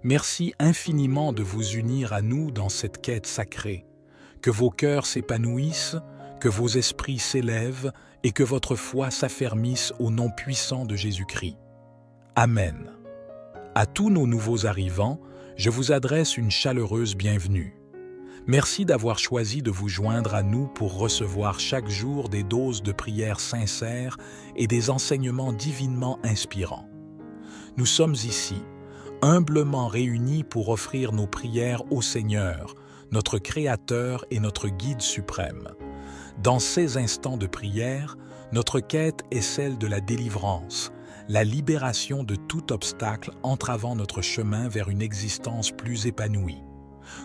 Merci infiniment de vous unir à nous dans cette quête sacrée. Que vos cœurs s'épanouissent, que vos esprits s'élèvent et que votre foi s'affermisse au nom puissant de Jésus-Christ. Amen. À tous nos nouveaux arrivants, je vous adresse une chaleureuse bienvenue. Merci d'avoir choisi de vous joindre à nous pour recevoir chaque jour des doses de prières sincères et des enseignements divinement inspirants. Nous sommes ici, humblement réunis pour offrir nos prières au Seigneur, notre Créateur et notre Guide suprême. Dans ces instants de prière, notre quête est celle de la délivrance, la libération de tout obstacle entravant notre chemin vers une existence plus épanouie.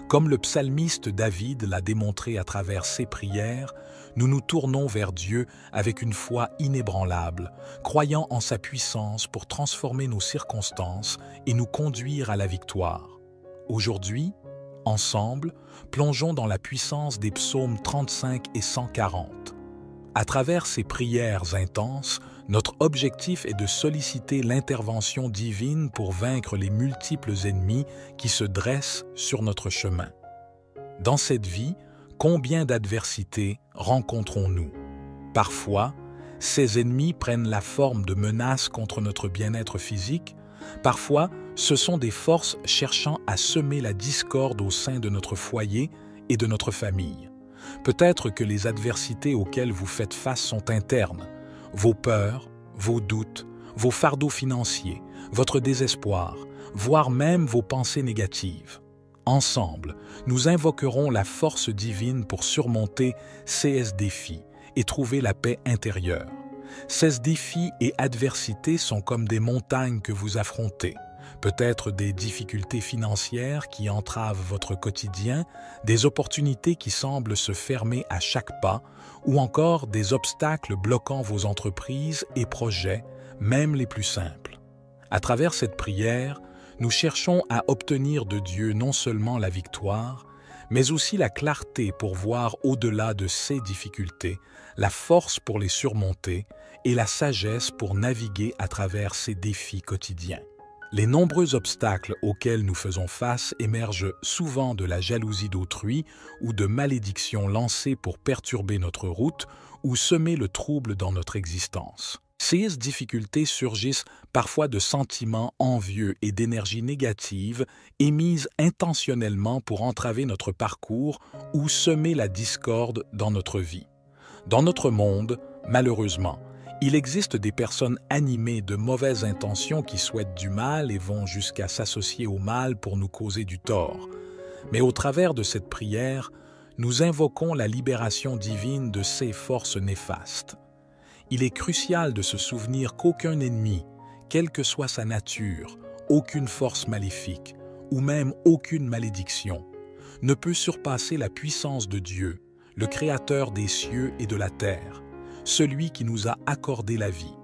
Comme le psalmiste David l'a démontré à travers ses prières, nous nous tournons vers Dieu avec une foi inébranlable, croyant en sa puissance pour transformer nos circonstances et nous conduire à la victoire. Aujourd'hui, ensemble, plongeons dans la puissance des psaumes 35 et 140. À travers ces prières intenses, notre objectif est de solliciter l'intervention divine pour vaincre les multiples ennemis qui se dressent sur notre chemin. Dans cette vie, combien d'adversités rencontrons-nous? Parfois, ces ennemis prennent la forme de menaces contre notre bien-être physique. Parfois, ce sont des forces cherchant à semer la discorde au sein de notre foyer et de notre famille. Peut-être que les adversités auxquelles vous faites face sont internes. Vos peurs, vos doutes, vos fardeaux financiers, votre désespoir, voire même vos pensées négatives. Ensemble, nous invoquerons la force divine pour surmonter ces défis et trouver la paix intérieure. Ces défis et adversités sont comme des montagnes que vous affrontez. Peut-être des difficultés financières qui entravent votre quotidien, des opportunités qui semblent se fermer à chaque pas, ou encore des obstacles bloquant vos entreprises et projets, même les plus simples. À travers cette prière, nous cherchons à obtenir de Dieu non seulement la victoire, mais aussi la clarté pour voir au-delà de ces difficultés, la force pour les surmonter et la sagesse pour naviguer à travers ces défis quotidiens. Les nombreux obstacles auxquels nous faisons face émergent souvent de la jalousie d'autrui ou de malédictions lancées pour perturber notre route ou semer le trouble dans notre existence. Ces difficultés surgissent parfois de sentiments envieux et d'énergie négative émises intentionnellement pour entraver notre parcours ou semer la discorde dans notre vie. Dans notre monde, malheureusement, il existe des personnes animées de mauvaises intentions qui souhaitent du mal et vont jusqu'à s'associer au mal pour nous causer du tort. Mais au travers de cette prière, nous invoquons la libération divine de ces forces néfastes. Il est crucial de se souvenir qu'aucun ennemi, quelle que soit sa nature, aucune force maléfique ou même aucune malédiction, ne peut surpasser la puissance de Dieu, le Créateur des cieux et de la terre, celui qui nous a accordé la vie.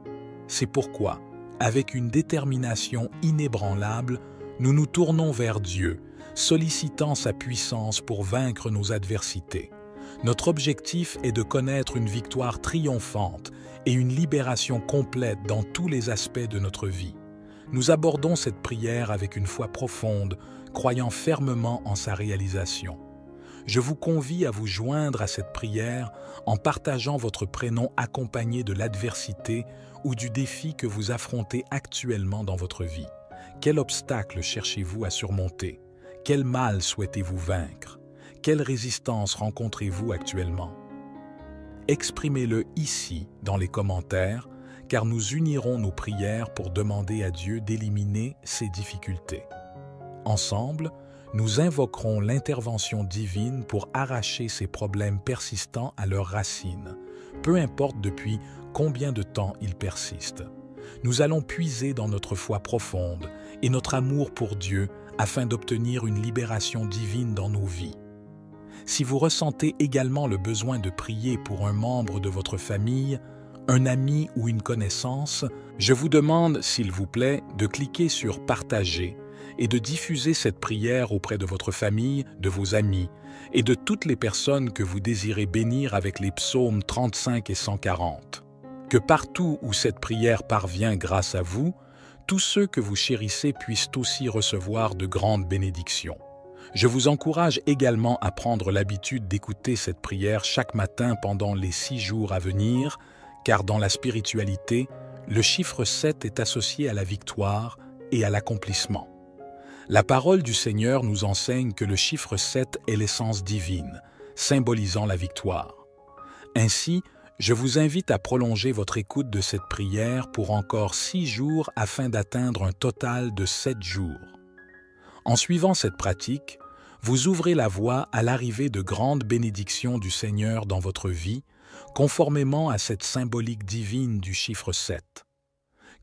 C'est pourquoi, avec une détermination inébranlable, nous nous tournons vers Dieu, sollicitant sa puissance pour vaincre nos adversités. Notre objectif est de connaître une victoire triomphante et une libération complète dans tous les aspects de notre vie. Nous abordons cette prière avec une foi profonde, croyant fermement en sa réalisation. Je vous convie à vous joindre à cette prière en partageant votre prénom accompagné de l'adversité ou du défi que vous affrontez actuellement dans votre vie. Quel obstacle cherchez-vous à surmonter? Quel mal souhaitez-vous vaincre? Quelle résistance rencontrez-vous actuellement? Exprimez-le ici dans les commentaires, car nous unirons nos prières pour demander à Dieu d'éliminer ces difficultés. Ensemble, nous invoquerons l'intervention divine pour arracher ces problèmes persistants à leurs racines, peu importe depuis combien de temps ils persistent. Nous allons puiser dans notre foi profonde et notre amour pour Dieu afin d'obtenir une libération divine dans nos vies. Si vous ressentez également le besoin de prier pour un membre de votre famille, un ami ou une connaissance, je vous demande, s'il vous plaît, de cliquer sur « Partager » et de diffuser cette prière auprès de votre famille, de vos amis et de toutes les personnes que vous désirez bénir avec les psaumes 35 et 140. Que partout où cette prière parvient grâce à vous, tous ceux que vous chérissez puissent aussi recevoir de grandes bénédictions. Je vous encourage également à prendre l'habitude d'écouter cette prière chaque matin pendant les 6 jours à venir, car dans la spiritualité, le chiffre 7 est associé à la victoire et à l'accomplissement. La parole du Seigneur nous enseigne que le chiffre 7 est l'essence divine, symbolisant la victoire. Ainsi, je vous invite à prolonger votre écoute de cette prière pour encore 6 jours afin d'atteindre un total de 7 jours. En suivant cette pratique, vous ouvrez la voie à l'arrivée de grandes bénédictions du Seigneur dans votre vie, conformément à cette symbolique divine du chiffre 7.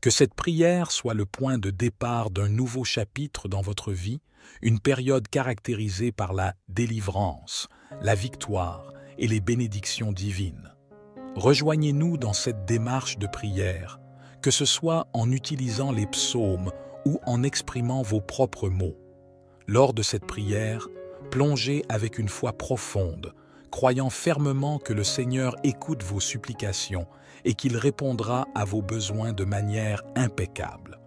Que cette prière soit le point de départ d'un nouveau chapitre dans votre vie, une période caractérisée par la délivrance, la victoire et les bénédictions divines. Rejoignez-nous dans cette démarche de prière, que ce soit en utilisant les psaumes ou en exprimant vos propres mots. Lors de cette prière, plongez avec une foi profonde, croyant fermement que le Seigneur écoute vos supplications et qu'il répondra à vos besoins de manière impeccable.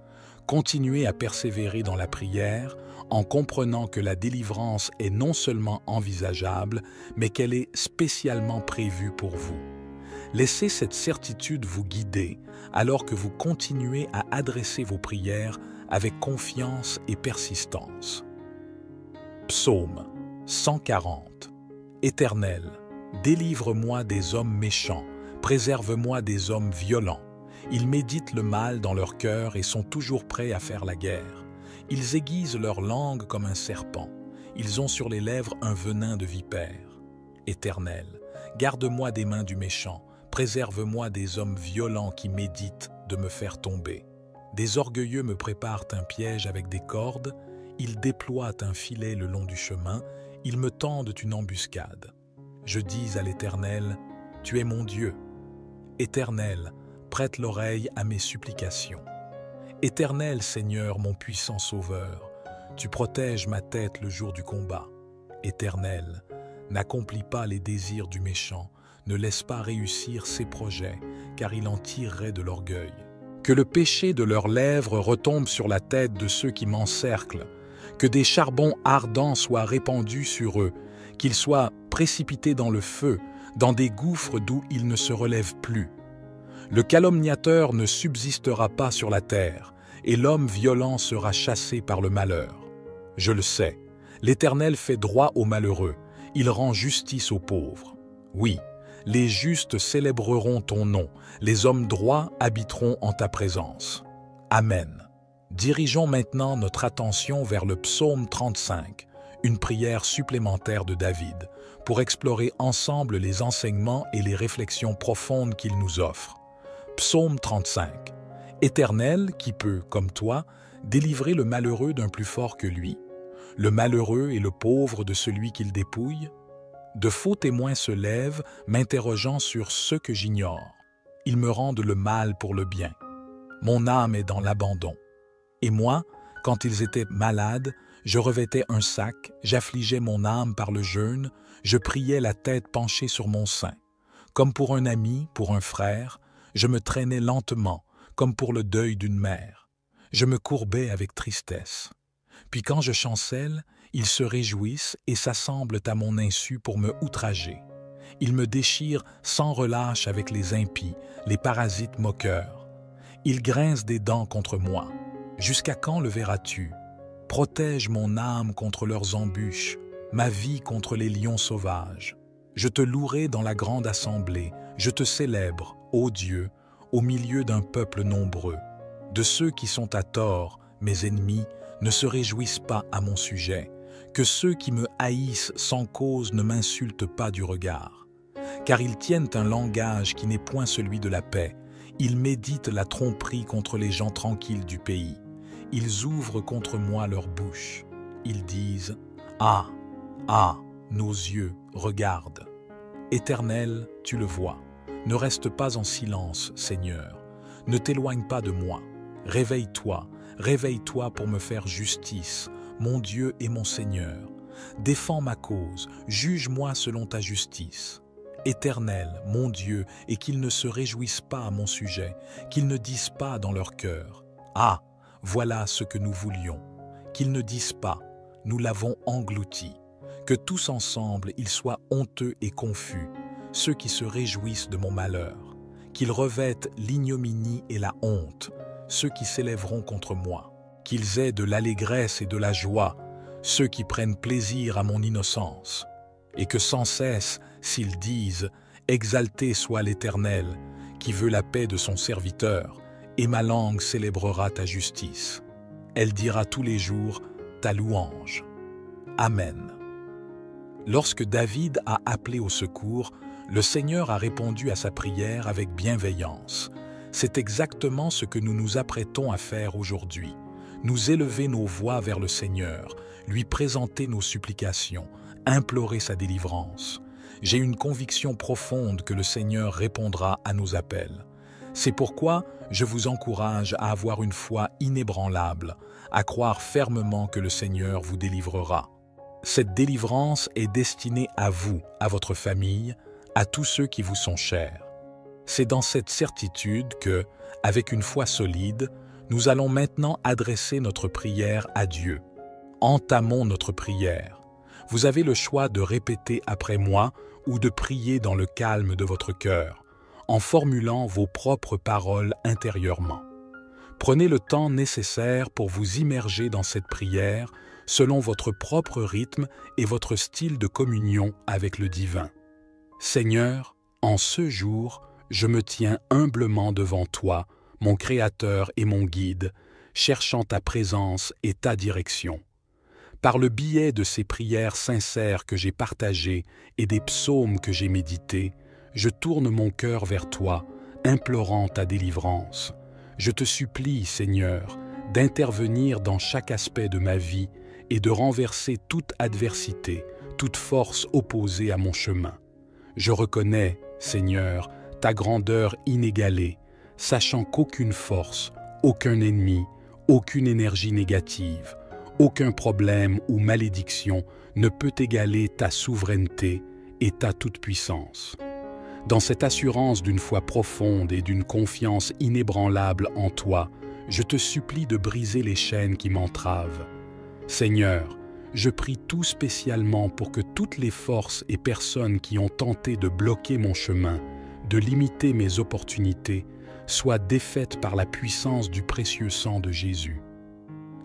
Continuez à persévérer dans la prière en comprenant que la délivrance est non seulement envisageable, mais qu'elle est spécialement prévue pour vous. Laissez cette certitude vous guider alors que vous continuez à adresser vos prières avec confiance et persistance. Psaume 140. Éternel, délivre-moi des hommes méchants, préserve-moi des hommes violents. Ils méditent le mal dans leur cœur et sont toujours prêts à faire la guerre. Ils aiguisent leur langue comme un serpent. Ils ont sur les lèvres un venin de vipère. Éternel, garde-moi des mains du méchant, préserve-moi des hommes violents qui méditent de me faire tomber. Des orgueilleux me préparent un piège avec des cordes, ils déploient un filet le long du chemin, ils me tendent une embuscade. Je dis à l'Éternel, « Tu es mon Dieu. » Éternel, prête l'oreille à mes supplications. Éternel Seigneur, mon puissant Sauveur, tu protèges ma tête le jour du combat. Éternel, n'accomplis pas les désirs du méchant, ne laisse pas réussir ses projets, car il en tirerait de l'orgueil. Que le péché de leurs lèvres retombe sur la tête de ceux qui m'encerclent, que des charbons ardents soient répandus sur eux, qu'ils soient précipités dans le feu, dans des gouffres d'où ils ne se relèvent plus. Le calomniateur ne subsistera pas sur la terre, et l'homme violent sera chassé par le malheur. Je le sais, l'Éternel fait droit aux malheureux, il rend justice aux pauvres. Oui, les justes célébreront ton nom, les hommes droits habiteront en ta présence. Amen. Dirigeons maintenant notre attention vers le psaume 35, une prière supplémentaire de David, pour explorer ensemble les enseignements et les réflexions profondes qu'il nous offre. Psaume 35. Éternel, qui peut, comme toi, délivrer le malheureux d'un plus fort que lui, le malheureux et le pauvre de celui qu'il dépouille? De faux témoins se lèvent, m'interrogeant sur ce que j'ignore. Ils me rendent le mal pour le bien. Mon âme est dans l'abandon. Et moi, quand ils étaient malades, je revêtais un sac, j'affligeais mon âme par le jeûne, je priais la tête penchée sur mon sein. Comme pour un ami, pour un frère, je me traînais lentement, comme pour le deuil d'une mère. Je me courbais avec tristesse. Puis quand je chancelle, ils se réjouissent et s'assemblent à mon insu pour me outrager. Ils me déchirent sans relâche avec les impies, les parasites moqueurs. Ils grincent des dents contre moi. Jusqu'à quand le verras-tu? Protège mon âme contre leurs embûches, ma vie contre les lions sauvages. Je te louerai dans la grande assemblée, je te célèbre, ô Dieu, au milieu d'un peuple nombreux. De ceux qui sont à tort, mes ennemis, ne se réjouissent pas à mon sujet. Que ceux qui me haïssent sans cause ne m'insultent pas du regard. Car ils tiennent un langage qui n'est point celui de la paix. Ils méditent la tromperie contre les gens tranquilles du pays. Ils ouvrent contre moi leur bouche. Ils disent « Ah, ah, nos yeux, regardent !» Éternel, tu le vois. Ne reste pas en silence, Seigneur. Ne t'éloigne pas de moi. Réveille-toi, réveille-toi pour me faire justice, mon Dieu et mon Seigneur. Défends ma cause, juge-moi selon ta justice. Éternel, mon Dieu, et qu'ils ne se réjouissent pas à mon sujet, qu'ils ne disent pas dans leur cœur « Ah, voilà ce que nous voulions. Qu'ils ne disent pas, nous l'avons englouti. Que tous ensemble ils soient honteux et confus, ceux qui se réjouissent de mon malheur. Qu'ils revêtent l'ignominie et la honte, ceux qui s'élèveront contre moi. Qu'ils aient de l'allégresse et de la joie, ceux qui prennent plaisir à mon innocence. Et que sans cesse, s'ils disent « Exalté soit l'Éternel, qui veut la paix de son serviteur, et ma langue célébrera ta justice. Elle dira tous les jours ta louange. Amen. » Lorsque David a appelé au secours, le Seigneur a répondu à sa prière avec bienveillance. C'est exactement ce que nous nous apprêtons à faire aujourd'hui. Nous élever nos voix vers le Seigneur, lui présenter nos supplications, implorer sa délivrance. J'ai une conviction profonde que le Seigneur répondra à nos appels. C'est pourquoi je vous encourage à avoir une foi inébranlable, à croire fermement que le Seigneur vous délivrera. Cette délivrance est destinée à vous, à votre famille, à tous ceux qui vous sont chers. C'est dans cette certitude que, avec une foi solide, nous allons maintenant adresser notre prière à Dieu. Entamons notre prière. Vous avez le choix de répéter après moi ou de prier dans le calme de votre cœur, en formulant vos propres paroles intérieurement. Prenez le temps nécessaire pour vous immerger dans cette prière selon votre propre rythme et votre style de communion avec le divin. Seigneur, en ce jour, je me tiens humblement devant toi, mon Créateur et mon Guide, cherchant ta présence et ta direction. Par le biais de ces prières sincères que j'ai partagées et des psaumes que j'ai médités, je tourne mon cœur vers toi, implorant ta délivrance. Je te supplie, Seigneur, d'intervenir dans chaque aspect de ma vie et de renverser toute adversité, toute force opposée à mon chemin. Je reconnais, Seigneur, ta grandeur inégalée, sachant qu'aucune force, aucun ennemi, aucune énergie négative, aucun problème ou malédiction ne peut égaler ta souveraineté et ta toute-puissance. Dans cette assurance d'une foi profonde et d'une confiance inébranlable en toi, je te supplie de briser les chaînes qui m'entravent. Seigneur, je prie tout spécialement pour que toutes les forces et personnes qui ont tenté de bloquer mon chemin, de limiter mes opportunités, soient défaites par la puissance du précieux sang de Jésus.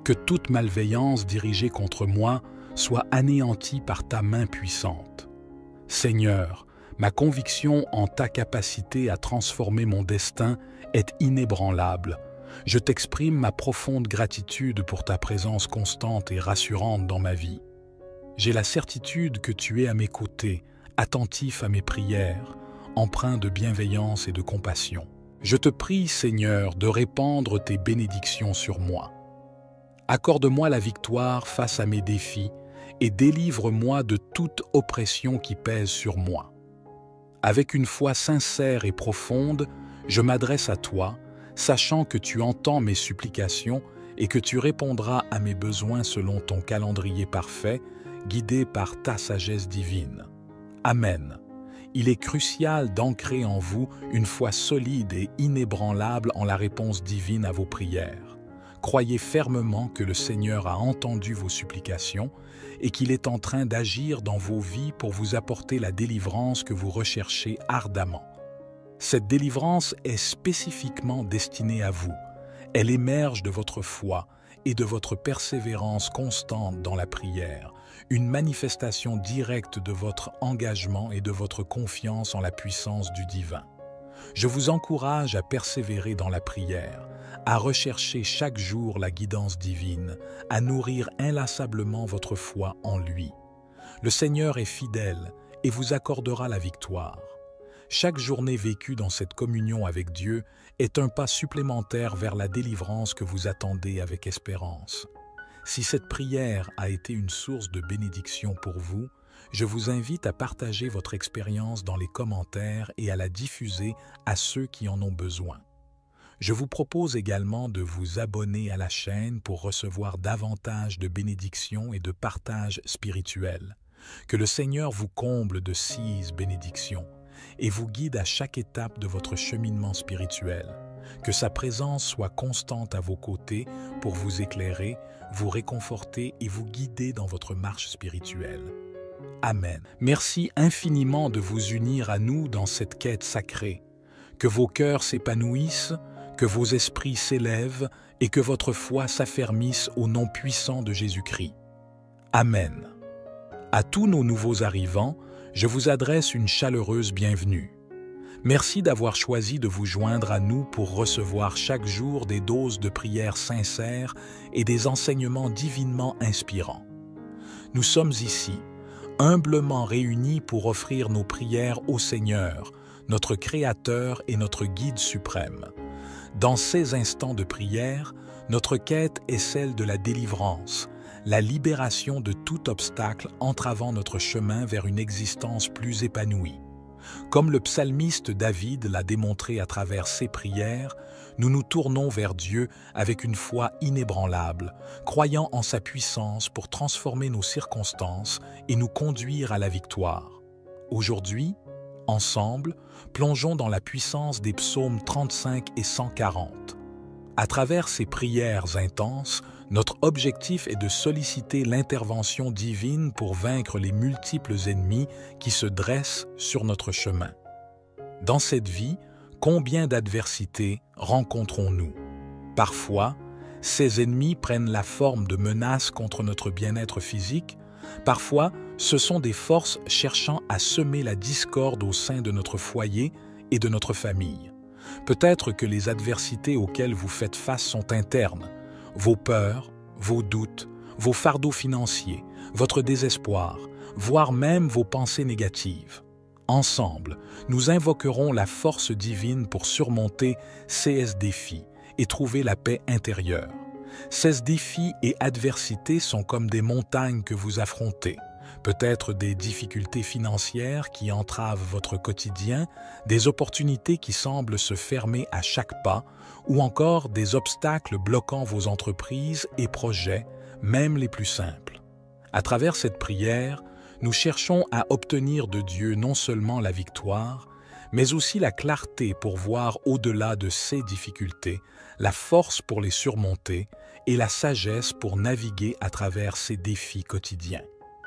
Que toute malveillance dirigée contre moi soit anéantie par ta main puissante. Seigneur, ma conviction en ta capacité à transformer mon destin est inébranlable. Je t'exprime ma profonde gratitude pour ta présence constante et rassurante dans ma vie. J'ai la certitude que tu es à mes côtés, attentif à mes prières, empreint de bienveillance et de compassion. Je te prie, Seigneur, de répandre tes bénédictions sur moi. Accorde-moi la victoire face à mes défis et délivre-moi de toute oppression qui pèse sur moi. Avec une foi sincère et profonde, je m'adresse à toi, sachant que tu entends mes supplications et que tu répondras à mes besoins selon ton calendrier parfait, guidé par ta sagesse divine. Amen. Il est crucial d'ancrer en vous une foi solide et inébranlable en la réponse divine à vos prières. Croyez fermement que le Seigneur a entendu vos supplications et qu'il est en train d'agir dans vos vies pour vous apporter la délivrance que vous recherchez ardemment. Cette délivrance est spécifiquement destinée à vous. Elle émerge de votre foi et de votre persévérance constante dans la prière, une manifestation directe de votre engagement et de votre confiance en la puissance du divin. Je vous encourage à persévérer dans la prière, à rechercher chaque jour la guidance divine, à nourrir inlassablement votre foi en lui. Le Seigneur est fidèle et vous accordera la victoire. Chaque journée vécue dans cette communion avec Dieu est un pas supplémentaire vers la délivrance que vous attendez avec espérance. Si cette prière a été une source de bénédiction pour vous, je vous invite à partager votre expérience dans les commentaires et à la diffuser à ceux qui en ont besoin. Je vous propose également de vous abonner à la chaîne pour recevoir davantage de bénédictions et de partages spirituels. Que le Seigneur vous comble de 6 bénédictions et vous guide à chaque étape de votre cheminement spirituel. Que sa présence soit constante à vos côtés pour vous éclairer, vous réconforter et vous guider dans votre marche spirituelle. Amen. Merci infiniment de vous unir à nous dans cette quête sacrée. Que vos cœurs s'épanouissent, que vos esprits s'élèvent et que votre foi s'affermisse au nom puissant de Jésus-Christ. Amen. À tous nos nouveaux arrivants, je vous adresse une chaleureuse bienvenue. Merci d'avoir choisi de vous joindre à nous pour recevoir chaque jour des doses de prières sincères et des enseignements divinement inspirants. Nous sommes ici, humblement réunis pour offrir nos prières au Seigneur, notre Créateur et notre Guide suprême. Dans ces instants de prière, notre quête est celle de la délivrance, la libération de tout obstacle entravant notre chemin vers une existence plus épanouie. Comme le psalmiste David l'a démontré à travers ses prières, nous nous tournons vers Dieu avec une foi inébranlable, croyant en sa puissance pour transformer nos circonstances et nous conduire à la victoire. Aujourd'hui, ensemble, plongeons dans la puissance des psaumes 35 et 140. À travers ces prières intenses, notre objectif est de solliciter l'intervention divine pour vaincre les multiples ennemis qui se dressent sur notre chemin. Dans cette vie, combien d'adversités rencontrons-nous? Parfois, ces ennemis prennent la forme de menaces contre notre bien-être physique. Parfois, ce sont des forces cherchant à semer la discorde au sein de notre foyer et de notre famille. Peut-être que les adversités auxquelles vous faites face sont internes. Vos peurs, vos doutes, vos fardeaux financiers, votre désespoir, voire même vos pensées négatives. Ensemble, nous invoquerons la force divine pour surmonter ces défis et trouver la paix intérieure. Ces défis et adversités sont comme des montagnes que vous affrontez. Peut-être des difficultés financières qui entravent votre quotidien, des opportunités qui semblent se fermer à chaque pas, ou encore des obstacles bloquant vos entreprises et projets, même les plus simples. À travers cette prière, nous cherchons à obtenir de Dieu non seulement la victoire, mais aussi la clarté pour voir au-delà de ces difficultés, la force pour les surmonter et la sagesse pour naviguer à travers ces défis quotidiens.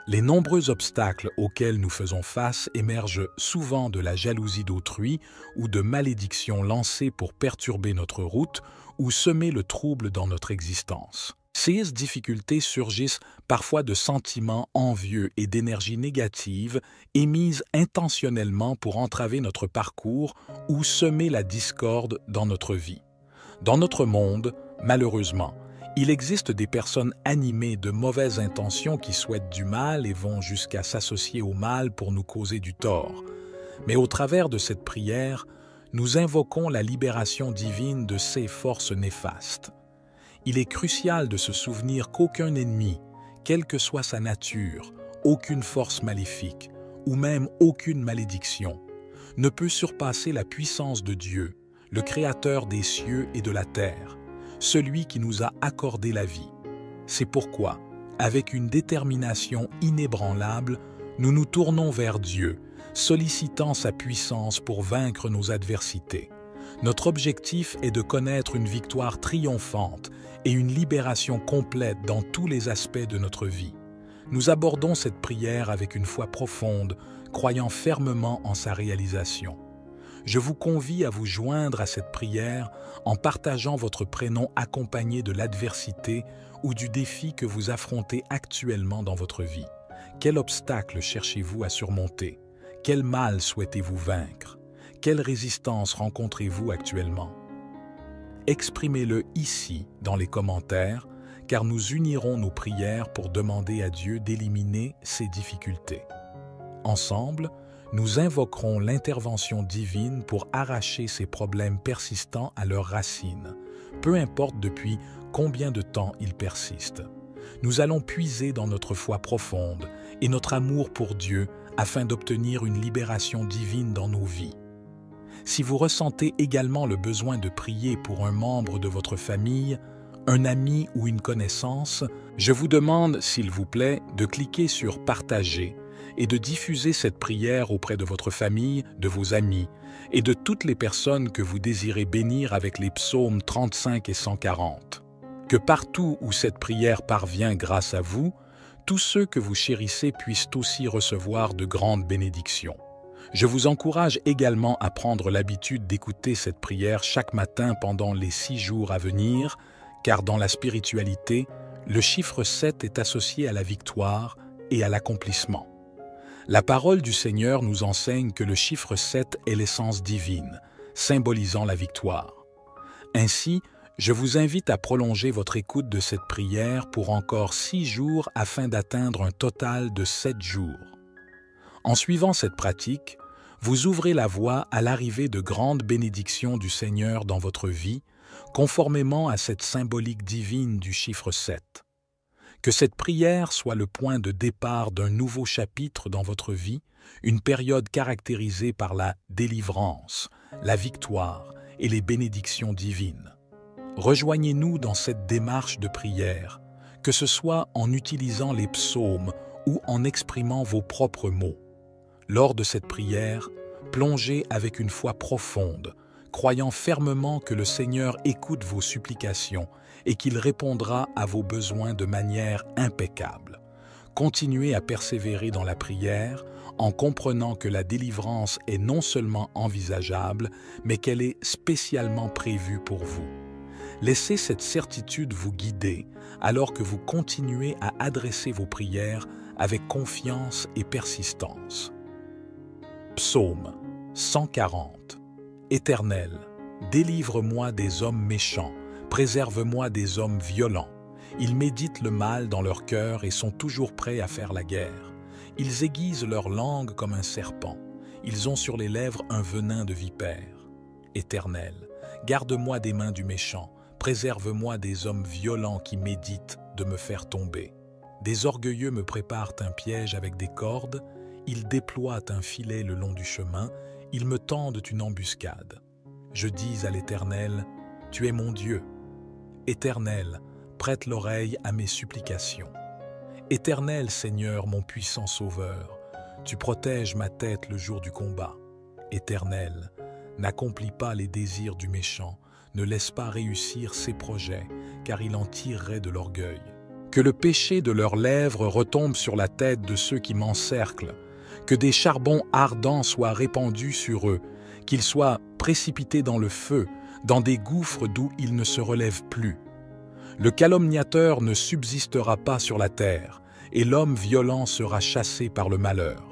Les nombreux obstacles auxquels nous faisons face émergent souvent de la jalousie d'autrui ou de malédictions lancées pour perturber notre route ou semer le trouble dans notre existence. Ces difficultés surgissent parfois de sentiments envieux et d'énergie négative émises intentionnellement pour entraver notre parcours ou semer la discorde dans notre vie. Dans notre monde, malheureusement, il existe des personnes animées de mauvaises intentions qui souhaitent du mal et vont jusqu'à s'associer au mal pour nous causer du tort. Mais au travers de cette prière, nous invoquons la libération divine de ces forces néfastes. Il est crucial de se souvenir qu'aucun ennemi, quelle que soit sa nature, aucune force maléfique ou même aucune malédiction, ne peut surpasser la puissance de Dieu, le Créateur des cieux et de la terre, celui qui nous a accordé la vie. C'est pourquoi, avec une détermination inébranlable, nous nous tournons vers Dieu, sollicitant sa puissance pour vaincre nos adversités. Notre objectif est de connaître une victoire triomphante et une libération complète dans tous les aspects de notre vie. Nous abordons cette prière avec une foi profonde, croyant fermement en sa réalisation. Je vous convie à vous joindre à cette prière en partageant votre prénom accompagné de l'adversité ou du défi que vous affrontez actuellement dans votre vie. Quel obstacle cherchez-vous à surmonter? Quel mal souhaitez-vous vaincre? Quelle résistance rencontrez-vous actuellement? Exprimez-le ici dans les commentaires, car nous unirons nos prières pour demander à Dieu d'éliminer ces difficultés. Ensemble, nous invoquerons l'intervention divine pour arracher ces problèmes persistants à leurs racines, peu importe depuis combien de temps ils persistent. Nous allons puiser dans notre foi profonde et notre amour pour Dieu afin d'obtenir une libération divine dans nos vies. Si vous ressentez également le besoin de prier pour un membre de votre famille, un ami ou une connaissance, je vous demande, s'il vous plaît, de cliquer sur « Partager » et de diffuser cette prière auprès de votre famille, de vos amis et de toutes les personnes que vous désirez bénir avec les psaumes 35 et 140. Que partout où cette prière parvient grâce à vous, tous ceux que vous chérissez puissent aussi recevoir de grandes bénédictions. Je vous encourage également à prendre l'habitude d'écouter cette prière chaque matin pendant les 6 jours à venir, car dans la spiritualité, le chiffre 7 est associé à la victoire et à l'accomplissement. La parole du Seigneur nous enseigne que le chiffre 7 est l'essence divine, symbolisant la victoire. Ainsi, je vous invite à prolonger votre écoute de cette prière pour encore 6 jours afin d'atteindre un total de 7 jours. En suivant cette pratique, vous ouvrez la voie à l'arrivée de grandes bénédictions du Seigneur dans votre vie, conformément à cette symbolique divine du chiffre 7. Que cette prière soit le point de départ d'un nouveau chapitre dans votre vie, une période caractérisée par la délivrance, la victoire et les bénédictions divines. Rejoignez-nous dans cette démarche de prière, que ce soit en utilisant les psaumes ou en exprimant vos propres mots. Lors de cette prière, plongez avec une foi profonde, croyant fermement que le Seigneur écoute vos supplications et qu'il répondra à vos besoins de manière impeccable. Continuez à persévérer dans la prière en comprenant que la délivrance est non seulement envisageable, mais qu'elle est spécialement prévue pour vous. Laissez cette certitude vous guider alors que vous continuez à adresser vos prières avec confiance et persistance. Psaume 140. Éternel, délivre-moi des hommes méchants, préserve-moi des hommes violents. Ils méditent le mal dans leur cœur et sont toujours prêts à faire la guerre. Ils aiguisent leur langue comme un serpent. Ils ont sur les lèvres un venin de vipère. Éternel, garde-moi des mains du méchant, préserve-moi des hommes violents qui méditent de me faire tomber. Des orgueilleux me préparent un piège avec des cordes, ils déploient un filet le long du chemin, ils me tendent une embuscade. Je dis à l'Éternel, « Tu es mon Dieu. » Éternel, prête l'oreille à mes supplications. Éternel Seigneur, mon puissant Sauveur, tu protèges ma tête le jour du combat. Éternel, n'accomplis pas les désirs du méchant, ne laisse pas réussir ses projets, car il en tirerait de l'orgueil. Que le péché de leurs lèvres retombe sur la tête de ceux qui m'encerclent, que des charbons ardents soient répandus sur eux, qu'ils soient précipités dans le feu, dans des gouffres d'où ils ne se relèvent plus. Le calomniateur ne subsistera pas sur la terre, et l'homme violent sera chassé par le malheur.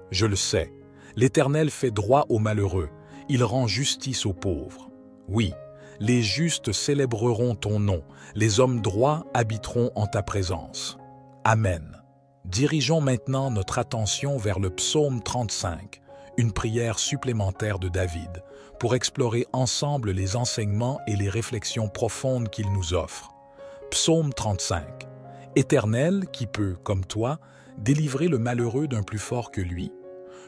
Je le sais, l'Éternel fait droit aux malheureux, il rend justice aux pauvres. Oui, les justes célébreront ton nom, les hommes droits habiteront en ta présence. Amen. Dirigeons maintenant notre attention vers le psaume 35, une prière supplémentaire de David, pour explorer ensemble les enseignements et les réflexions profondes qu'il nous offre. Psaume 35. Éternel, qui peut, comme toi, délivrer le malheureux d'un plus fort que lui,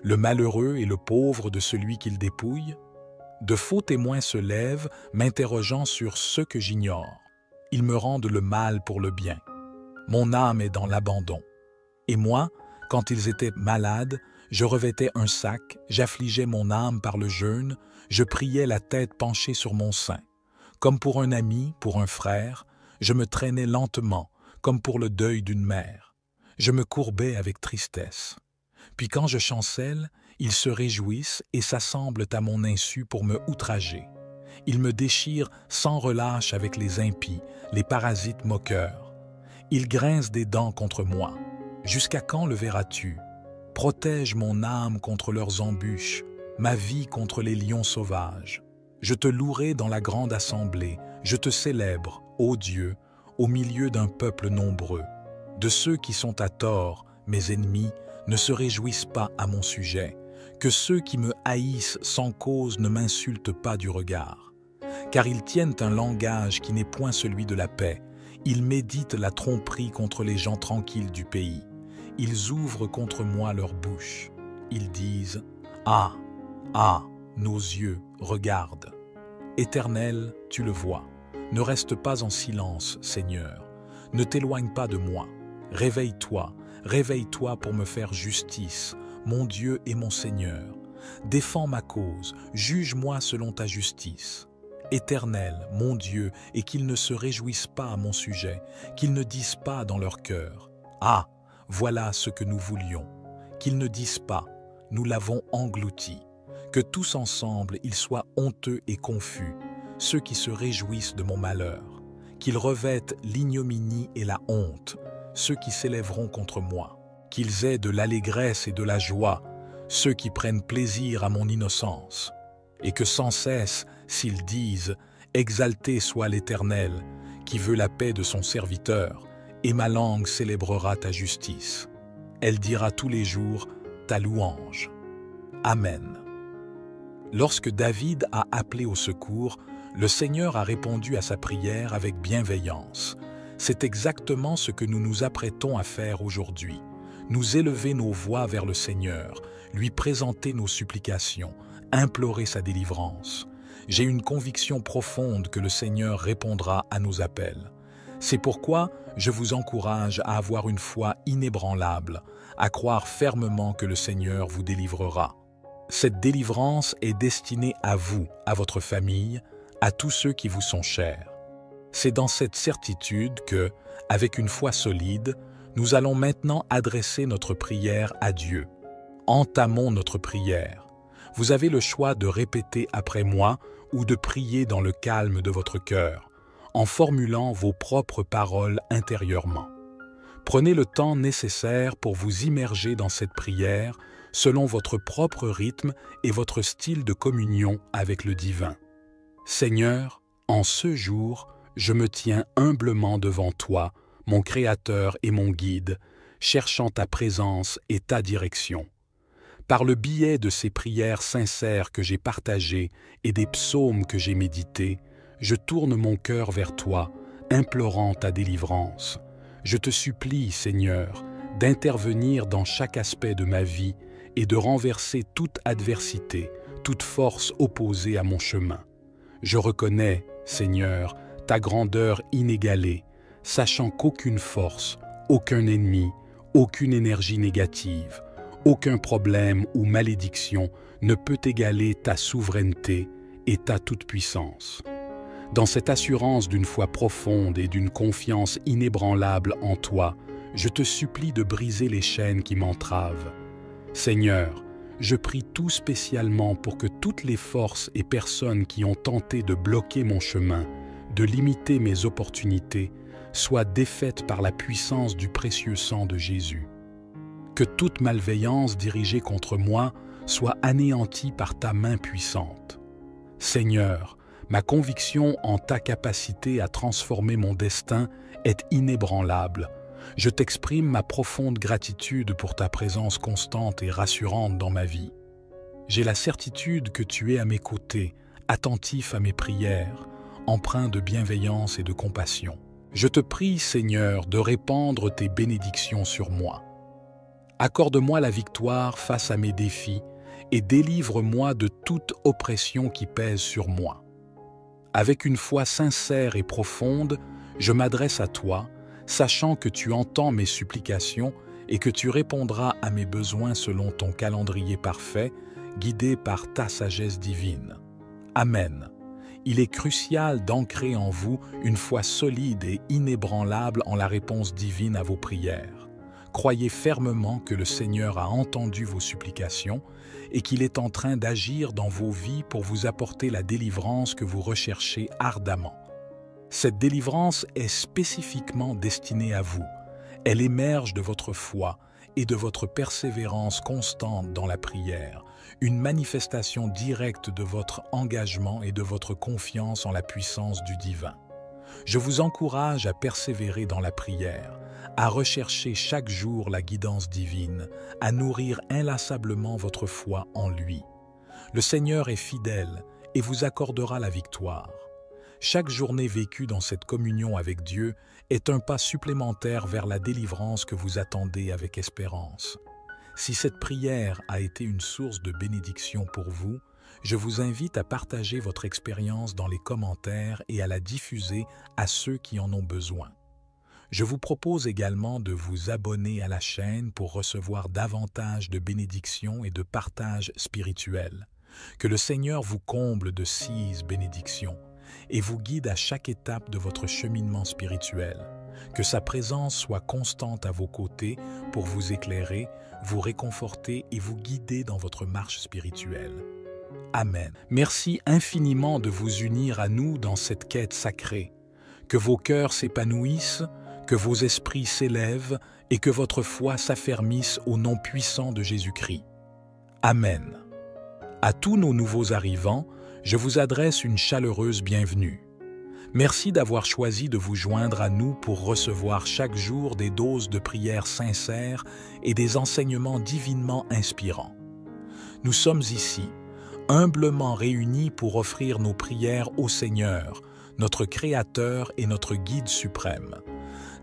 le malheureux et le pauvre de celui qu'il dépouille? De faux témoins se lèvent, m'interrogeant sur ce que j'ignore. Ils me rendent le mal pour le bien. Mon âme est dans l'abandon. Et moi, quand ils étaient malades, je revêtais un sac, j'affligeais mon âme par le jeûne, je priais la tête penchée sur mon sein. Comme pour un ami, pour un frère, je me traînais lentement, comme pour le deuil d'une mère. Je me courbais avec tristesse. Puis quand je chancelle, ils se réjouissent et s'assemblent à mon insu pour me outrager. Ils me déchirent sans relâche avec les impies, les parasites moqueurs. Ils grincent des dents contre moi. Jusqu'à quand le verras-tu? Protège mon âme contre leurs embûches, ma vie contre les lions sauvages. Je te louerai dans la grande assemblée, je te célèbre, ô Dieu, au milieu d'un peuple nombreux. De ceux qui sont à tort, mes ennemis, ne se réjouissent pas à mon sujet. Que ceux qui me haïssent sans cause ne m'insultent pas du regard. Car ils tiennent un langage qui n'est point celui de la paix. Ils méditent la tromperie contre les gens tranquilles du pays. Ils ouvrent contre moi leur bouche. Ils disent « Ah, ah, nos yeux, regardent !» Éternel, tu le vois. Ne reste pas en silence, Seigneur. Ne t'éloigne pas de moi. Réveille-toi, Réveille-toi pour me faire justice, mon Dieu et mon Seigneur. Défends ma cause, juge-moi selon ta justice. Éternel, mon Dieu, et qu'ils ne se réjouissent pas à mon sujet, qu'ils ne disent pas dans leur cœur, « Ah, voilà ce que nous voulions », qu'ils ne disent pas, « Nous l'avons englouti », que tous ensemble ils soient honteux et confus, ceux qui se réjouissent de mon malheur, qu'ils revêtent l'ignominie et la honte, ceux qui s'élèveront contre moi, qu'ils aient de l'allégresse et de la joie, ceux qui prennent plaisir à mon innocence, et que sans cesse, s'ils disent « Exalté soit l'Éternel, qui veut la paix de son serviteur, et ma langue célébrera ta justice. Elle dira tous les jours ta louange. Amen. » Lorsque David a appelé au secours, le Seigneur a répondu à sa prière avec bienveillance. C'est exactement ce que nous nous apprêtons à faire aujourd'hui. Nous élever nos voix vers le Seigneur, lui présenter nos supplications, implorer sa délivrance. J'ai une conviction profonde que le Seigneur répondra à nos appels. C'est pourquoi je vous encourage à avoir une foi inébranlable, à croire fermement que le Seigneur vous délivrera. Cette délivrance est destinée à vous, à votre famille, à tous ceux qui vous sont chers. C'est dans cette certitude que, avec une foi solide, nous allons maintenant adresser notre prière à Dieu. Entamons notre prière. Vous avez le choix de répéter après moi ou de prier dans le calme de votre cœur, en formulant vos propres paroles intérieurement. Prenez le temps nécessaire pour vous immerger dans cette prière selon votre propre rythme et votre style de communion avec le divin. Seigneur, en ce jour, je me tiens humblement devant toi, mon Créateur et mon Guide, cherchant ta présence et ta direction. Par le biais de ces prières sincères que j'ai partagées et des psaumes que j'ai médités, je tourne mon cœur vers toi, implorant ta délivrance. Je te supplie, Seigneur, d'intervenir dans chaque aspect de ma vie et de renverser toute adversité, toute force opposée à mon chemin. Je reconnais, Seigneur, ta grandeur inégalée, sachant qu'aucune force, aucun ennemi, aucune énergie négative, aucun problème ou malédiction ne peut égaler ta souveraineté et ta toute-puissance. Dans cette assurance d'une foi profonde et d'une confiance inébranlable en toi, je te supplie de briser les chaînes qui m'entravent. Seigneur, je prie tout spécialement pour que toutes les forces et personnes qui ont tenté de bloquer mon chemin, de limiter mes opportunités, soient défaites par la puissance du précieux sang de Jésus. Que toute malveillance dirigée contre moi soit anéantie par ta main puissante. Seigneur, ma conviction en ta capacité à transformer mon destin est inébranlable. Je t'exprime ma profonde gratitude pour ta présence constante et rassurante dans ma vie. J'ai la certitude que tu es à mes côtés, attentif à mes prières, empreint de bienveillance et de compassion. Je te prie, Seigneur, de répandre tes bénédictions sur moi. Accorde-moi la victoire face à mes défis et délivre-moi de toute oppression qui pèse sur moi. Avec une foi sincère et profonde, je m'adresse à toi, sachant que tu entends mes supplications et que tu répondras à mes besoins selon ton calendrier parfait, guidé par ta sagesse divine. Amen. Il est crucial d'ancrer en vous une foi solide et inébranlable en la réponse divine à vos prières. Croyez fermement que le Seigneur a entendu vos supplications et qu'il est en train d'agir dans vos vies pour vous apporter la délivrance que vous recherchez ardemment. Cette délivrance est spécifiquement destinée à vous. Elle émerge de votre foi et de votre persévérance constante dans la prière, une manifestation directe de votre engagement et de votre confiance en la puissance du divin. Je vous encourage à persévérer dans la prière, à rechercher chaque jour la guidance divine, à nourrir inlassablement votre foi en lui. Le Seigneur est fidèle et vous accordera la victoire. Chaque journée vécue dans cette communion avec Dieu est un pas supplémentaire vers la délivrance que vous attendez avec espérance. Si cette prière a été une source de bénédiction pour vous, je vous invite à partager votre expérience dans les commentaires et à la diffuser à ceux qui en ont besoin. Je vous propose également de vous abonner à la chaîne pour recevoir davantage de bénédictions et de partages spirituels. Que le Seigneur vous comble de 6 bénédictions et vous guide à chaque étape de votre cheminement spirituel. Que sa présence soit constante à vos côtés pour vous éclairer, vous réconforter et vous guider dans votre marche spirituelle. Amen. Merci infiniment de vous unir à nous dans cette quête sacrée. Que vos cœurs s'épanouissent, que vos esprits s'élèvent et que votre foi s'affermisse au nom puissant de Jésus-Christ. Amen. À tous nos nouveaux arrivants, je vous adresse une chaleureuse bienvenue. Merci d'avoir choisi de vous joindre à nous pour recevoir chaque jour des doses de prières sincères et des enseignements divinement inspirants. Nous sommes ici, humblement réunis pour offrir nos prières au Seigneur, notre Créateur et notre Guide suprême.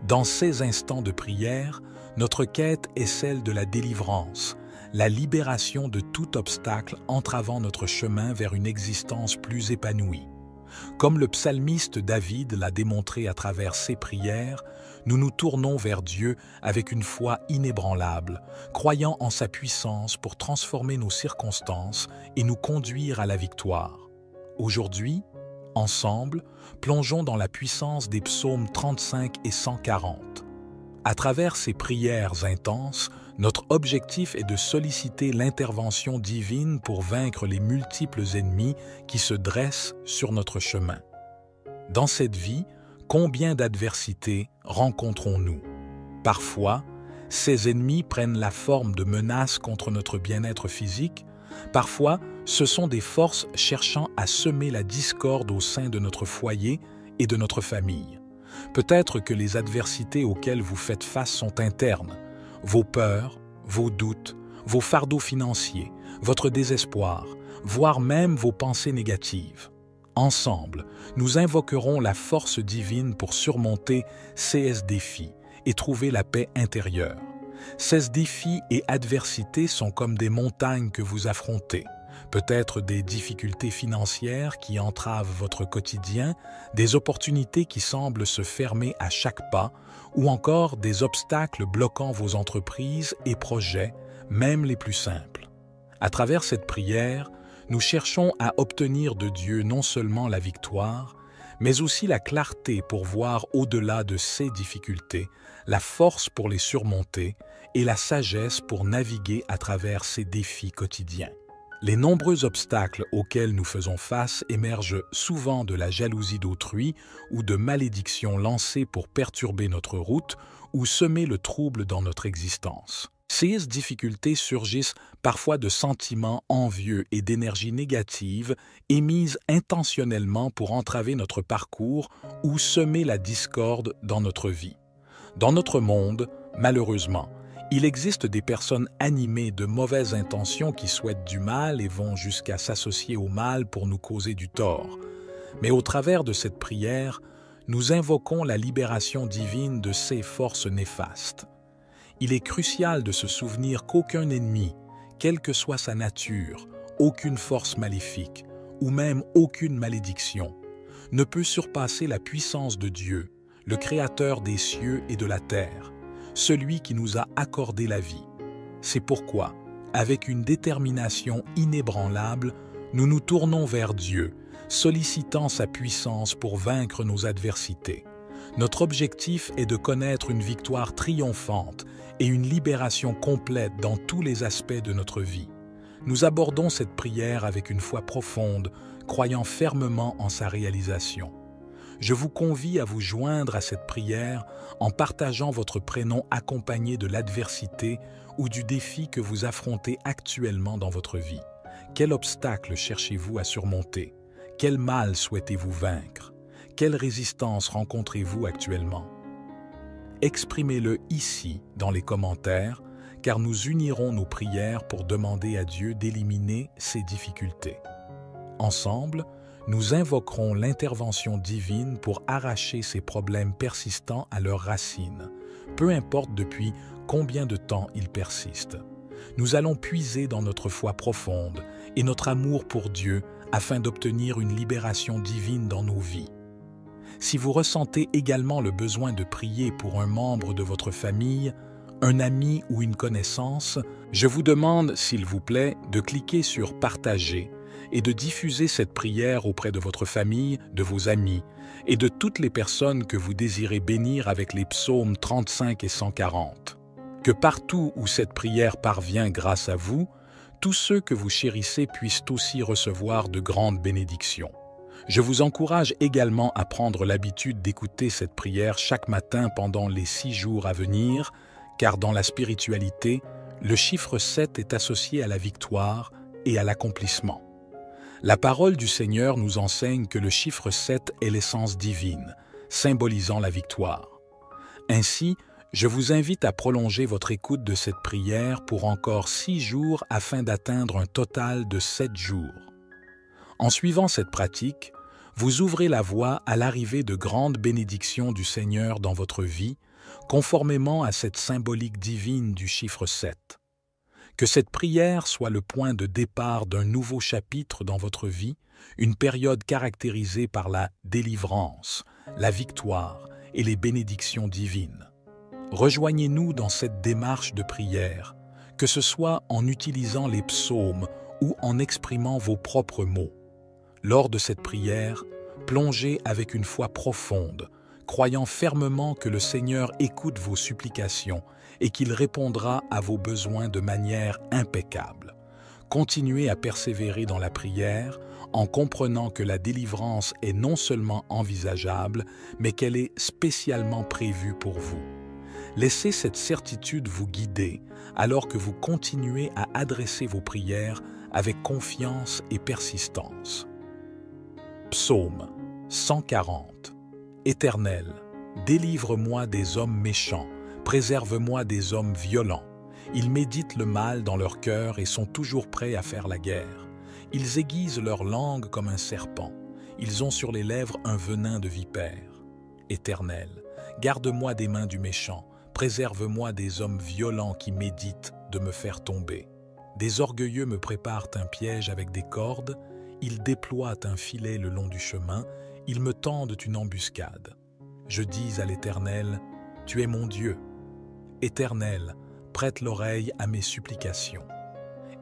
Dans ces instants de prière, notre quête est celle de la délivrance, la libération de tout obstacle entravant notre chemin vers une existence plus épanouie. Comme le psalmiste David l'a démontré à travers ses prières, nous nous tournons vers Dieu avec une foi inébranlable, croyant en sa puissance pour transformer nos circonstances et nous conduire à la victoire. Aujourd'hui, ensemble, plongeons dans la puissance des psaumes 35 et 140. À travers ces prières intenses, notre objectif est de solliciter l'intervention divine pour vaincre les multiples ennemis qui se dressent sur notre chemin. Dans cette vie, combien d'adversités rencontrons-nous? Parfois, ces ennemis prennent la forme de menaces contre notre bien-être physique. Parfois, ce sont des forces cherchant à semer la discorde au sein de notre foyer et de notre famille. Peut-être que les adversités auxquelles vous faites face sont internes. Vos peurs, vos doutes, vos fardeaux financiers, votre désespoir, voire même vos pensées négatives. Ensemble, nous invoquerons la force divine pour surmonter ces défis et trouver la paix intérieure. Ces défis et adversités sont comme des montagnes que vous affrontez. Peut-être des difficultés financières qui entravent votre quotidien, des opportunités qui semblent se fermer à chaque pas, ou encore des obstacles bloquant vos entreprises et projets, même les plus simples. À travers cette prière, nous cherchons à obtenir de Dieu non seulement la victoire, mais aussi la clarté pour voir au-delà de ces difficultés, la force pour les surmonter et la sagesse pour naviguer à travers ces défis quotidiens. Les nombreux obstacles auxquels nous faisons face émergent souvent de la jalousie d'autrui ou de malédictions lancées pour perturber notre route ou semer le trouble dans notre existence. Ces difficultés surgissent parfois de sentiments envieux et d'énergie négative émises intentionnellement pour entraver notre parcours ou semer la discorde dans notre vie. Dans notre monde, malheureusement, il existe des personnes animées de mauvaises intentions qui souhaitent du mal et vont jusqu'à s'associer au mal pour nous causer du tort. Mais au travers de cette prière, nous invoquons la libération divine de ces forces néfastes. Il est crucial de se souvenir qu'aucun ennemi, quelle que soit sa nature, aucune force maléfique ou même aucune malédiction, ne peut surpasser la puissance de Dieu, le Créateur des cieux et de la terre, celui qui nous a accordé la vie. C'est pourquoi, avec une détermination inébranlable, nous nous tournons vers Dieu, sollicitant sa puissance pour vaincre nos adversités. Notre objectif est de connaître une victoire triomphante et une libération complète dans tous les aspects de notre vie. Nous abordons cette prière avec une foi profonde, croyant fermement en sa réalisation. Je vous convie à vous joindre à cette prière en partageant votre prénom accompagné de l'adversité ou du défi que vous affrontez actuellement dans votre vie. Quel obstacle cherchez-vous à surmonter? Quel mal souhaitez-vous vaincre? Quelle résistance rencontrez-vous actuellement? Exprimez-le ici dans les commentaires, car nous unirons nos prières pour demander à Dieu d'éliminer ces difficultés. Ensemble, nous invoquerons l'intervention divine pour arracher ces problèmes persistants à leurs racines, peu importe depuis combien de temps ils persistent. Nous allons puiser dans notre foi profonde et notre amour pour Dieu afin d'obtenir une libération divine dans nos vies. Si vous ressentez également le besoin de prier pour un membre de votre famille, un ami ou une connaissance, je vous demande, s'il vous plaît, de cliquer sur « Partager » et de diffuser cette prière auprès de votre famille, de vos amis et de toutes les personnes que vous désirez bénir avec les psaumes 35 et 140. Que partout où cette prière parvient grâce à vous, tous ceux que vous chérissez puissent aussi recevoir de grandes bénédictions. Je vous encourage également à prendre l'habitude d'écouter cette prière chaque matin pendant les 6 jours à venir, car dans la spiritualité, le chiffre 7 est associé à la victoire et à l'accomplissement. La parole du Seigneur nous enseigne que le chiffre 7 est l'essence divine, symbolisant la victoire. Ainsi, je vous invite à prolonger votre écoute de cette prière pour encore 6 jours afin d'atteindre un total de 7 jours. En suivant cette pratique, vous ouvrez la voie à l'arrivée de grandes bénédictions du Seigneur dans votre vie, conformément à cette symbolique divine du chiffre 7. Que cette prière soit le point de départ d'un nouveau chapitre dans votre vie, une période caractérisée par la délivrance, la victoire et les bénédictions divines. Rejoignez-nous dans cette démarche de prière, que ce soit en utilisant les psaumes ou en exprimant vos propres mots. Lors de cette prière, plongez avec une foi profonde, croyant fermement que le Seigneur écoute vos supplications et qu'il répondra à vos besoins de manière impeccable. Continuez à persévérer dans la prière en comprenant que la délivrance est non seulement envisageable, mais qu'elle est spécialement prévue pour vous. Laissez cette certitude vous guider alors que vous continuez à adresser vos prières avec confiance et persistance. Psaume 140. Éternel, délivre-moi des hommes méchants, préserve-moi des hommes violents. Ils méditent le mal dans leur cœur et sont toujours prêts à faire la guerre. Ils aiguisent leur langue comme un serpent. Ils ont sur les lèvres un venin de vipère. Éternel, garde-moi des mains du méchant, préserve-moi des hommes violents qui méditent de me faire tomber. Des orgueilleux me préparent un piège avec des cordes, ils déploient un filet le long du chemin, ils me tendent une embuscade. Je dis à l'Éternel, « Tu es mon Dieu. » Éternel, prête l'oreille à mes supplications.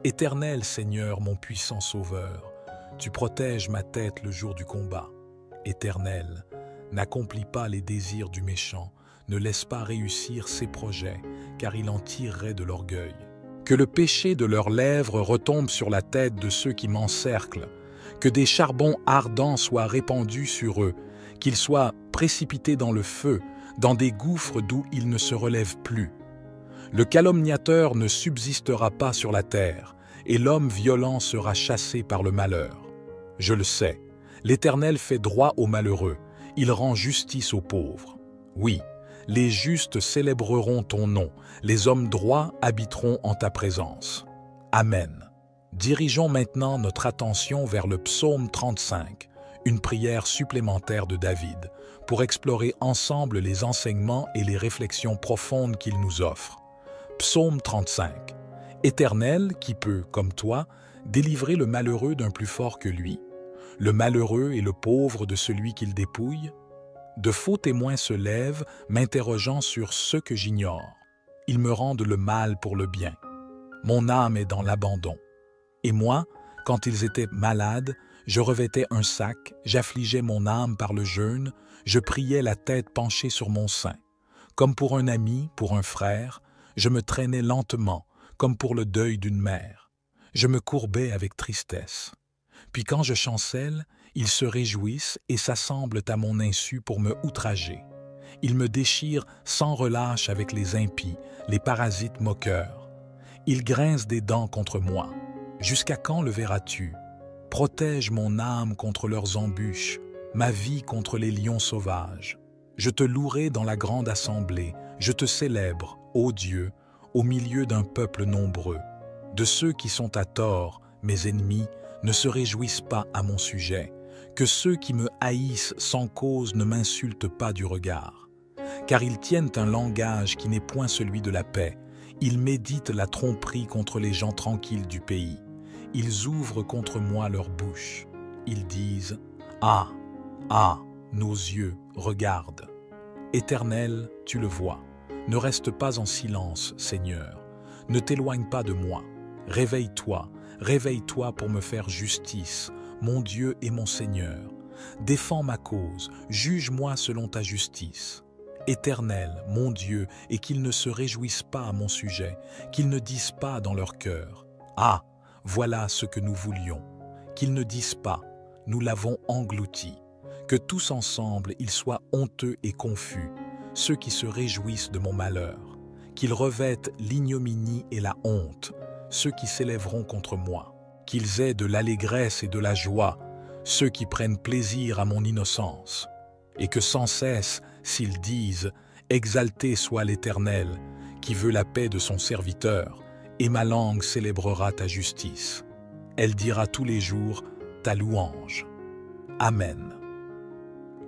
Éternel Seigneur, mon puissant Sauveur, tu protèges ma tête le jour du combat. Éternel, n'accomplis pas les désirs du méchant, ne laisse pas réussir ses projets, car il en tirerait de l'orgueil. Que le péché de leurs lèvres retombe sur la tête de ceux qui m'encerclent, que des charbons ardents soient répandus sur eux, qu'ils soient précipités dans le feu, dans des gouffres d'où ils ne se relèvent plus. Le calomniateur ne subsistera pas sur la terre, et l'homme violent sera chassé par le malheur. Je le sais, l'Éternel fait droit aux malheureux, il rend justice aux pauvres. Oui, les justes célébreront ton nom, les hommes droits habiteront en ta présence. Amen. Dirigeons maintenant notre attention vers le psaume 35, une prière supplémentaire de David, pour explorer ensemble les enseignements et les réflexions profondes qu'il nous offre. Psaume 35. Éternel, qui peut, comme toi, délivrer le malheureux d'un plus fort que lui, le malheureux et le pauvre de celui qu'il dépouille. De faux témoins se lèvent, m'interrogeant sur ce que j'ignore. Ils me rendent le mal pour le bien. Mon âme est dans l'abandon. Et moi, quand ils étaient malades, je revêtais un sac, j'affligeais mon âme par le jeûne, je priais la tête penchée sur mon sein. Comme pour un ami, pour un frère, je me traînais lentement, comme pour le deuil d'une mère. Je me courbais avec tristesse. Puis quand je chancelle, ils se réjouissent et s'assemblent à mon insu pour me outrager. Ils me déchirent sans relâche avec les impies, les parasites moqueurs. Ils grincent des dents contre moi. Jusqu'à quand le verras-tu? Protège mon âme contre leurs embûches, ma vie contre les lions sauvages. Je te louerai dans la grande assemblée, je te célèbre, ô Dieu, au milieu d'un peuple nombreux. De ceux qui sont à tort, mes ennemis, ne se réjouissent pas à mon sujet, que ceux qui me haïssent sans cause ne m'insultent pas du regard. Car ils tiennent un langage qui n'est point celui de la paix, ils méditent la tromperie contre les gens tranquilles du pays. Ils ouvrent contre moi leur bouche. Ils disent « Ah, ah, nos yeux regardent. Éternel, tu le vois. Ne reste pas en silence, Seigneur. Ne t'éloigne pas de moi. Réveille-toi, réveille-toi pour me faire justice, mon Dieu et mon Seigneur. Défends ma cause, juge-moi selon ta justice. Éternel, mon Dieu, et qu'ils ne se réjouissent pas à mon sujet, qu'ils ne disent pas dans leur cœur, « Ah, voilà ce que nous voulions », qu'ils ne disent pas, « Nous l'avons englouti », que tous ensemble ils soient honteux et confus, ceux qui se réjouissent de mon malheur, qu'ils revêtent l'ignominie et la honte, ceux qui s'élèveront contre moi, qu'ils aient de l'allégresse et de la joie, ceux qui prennent plaisir à mon innocence, et que sans cesse, s'ils disent « Exalté soit l'Éternel, qui veut la paix de son serviteur, et ma langue célébrera ta justice. Elle dira tous les jours ta louange. » Amen.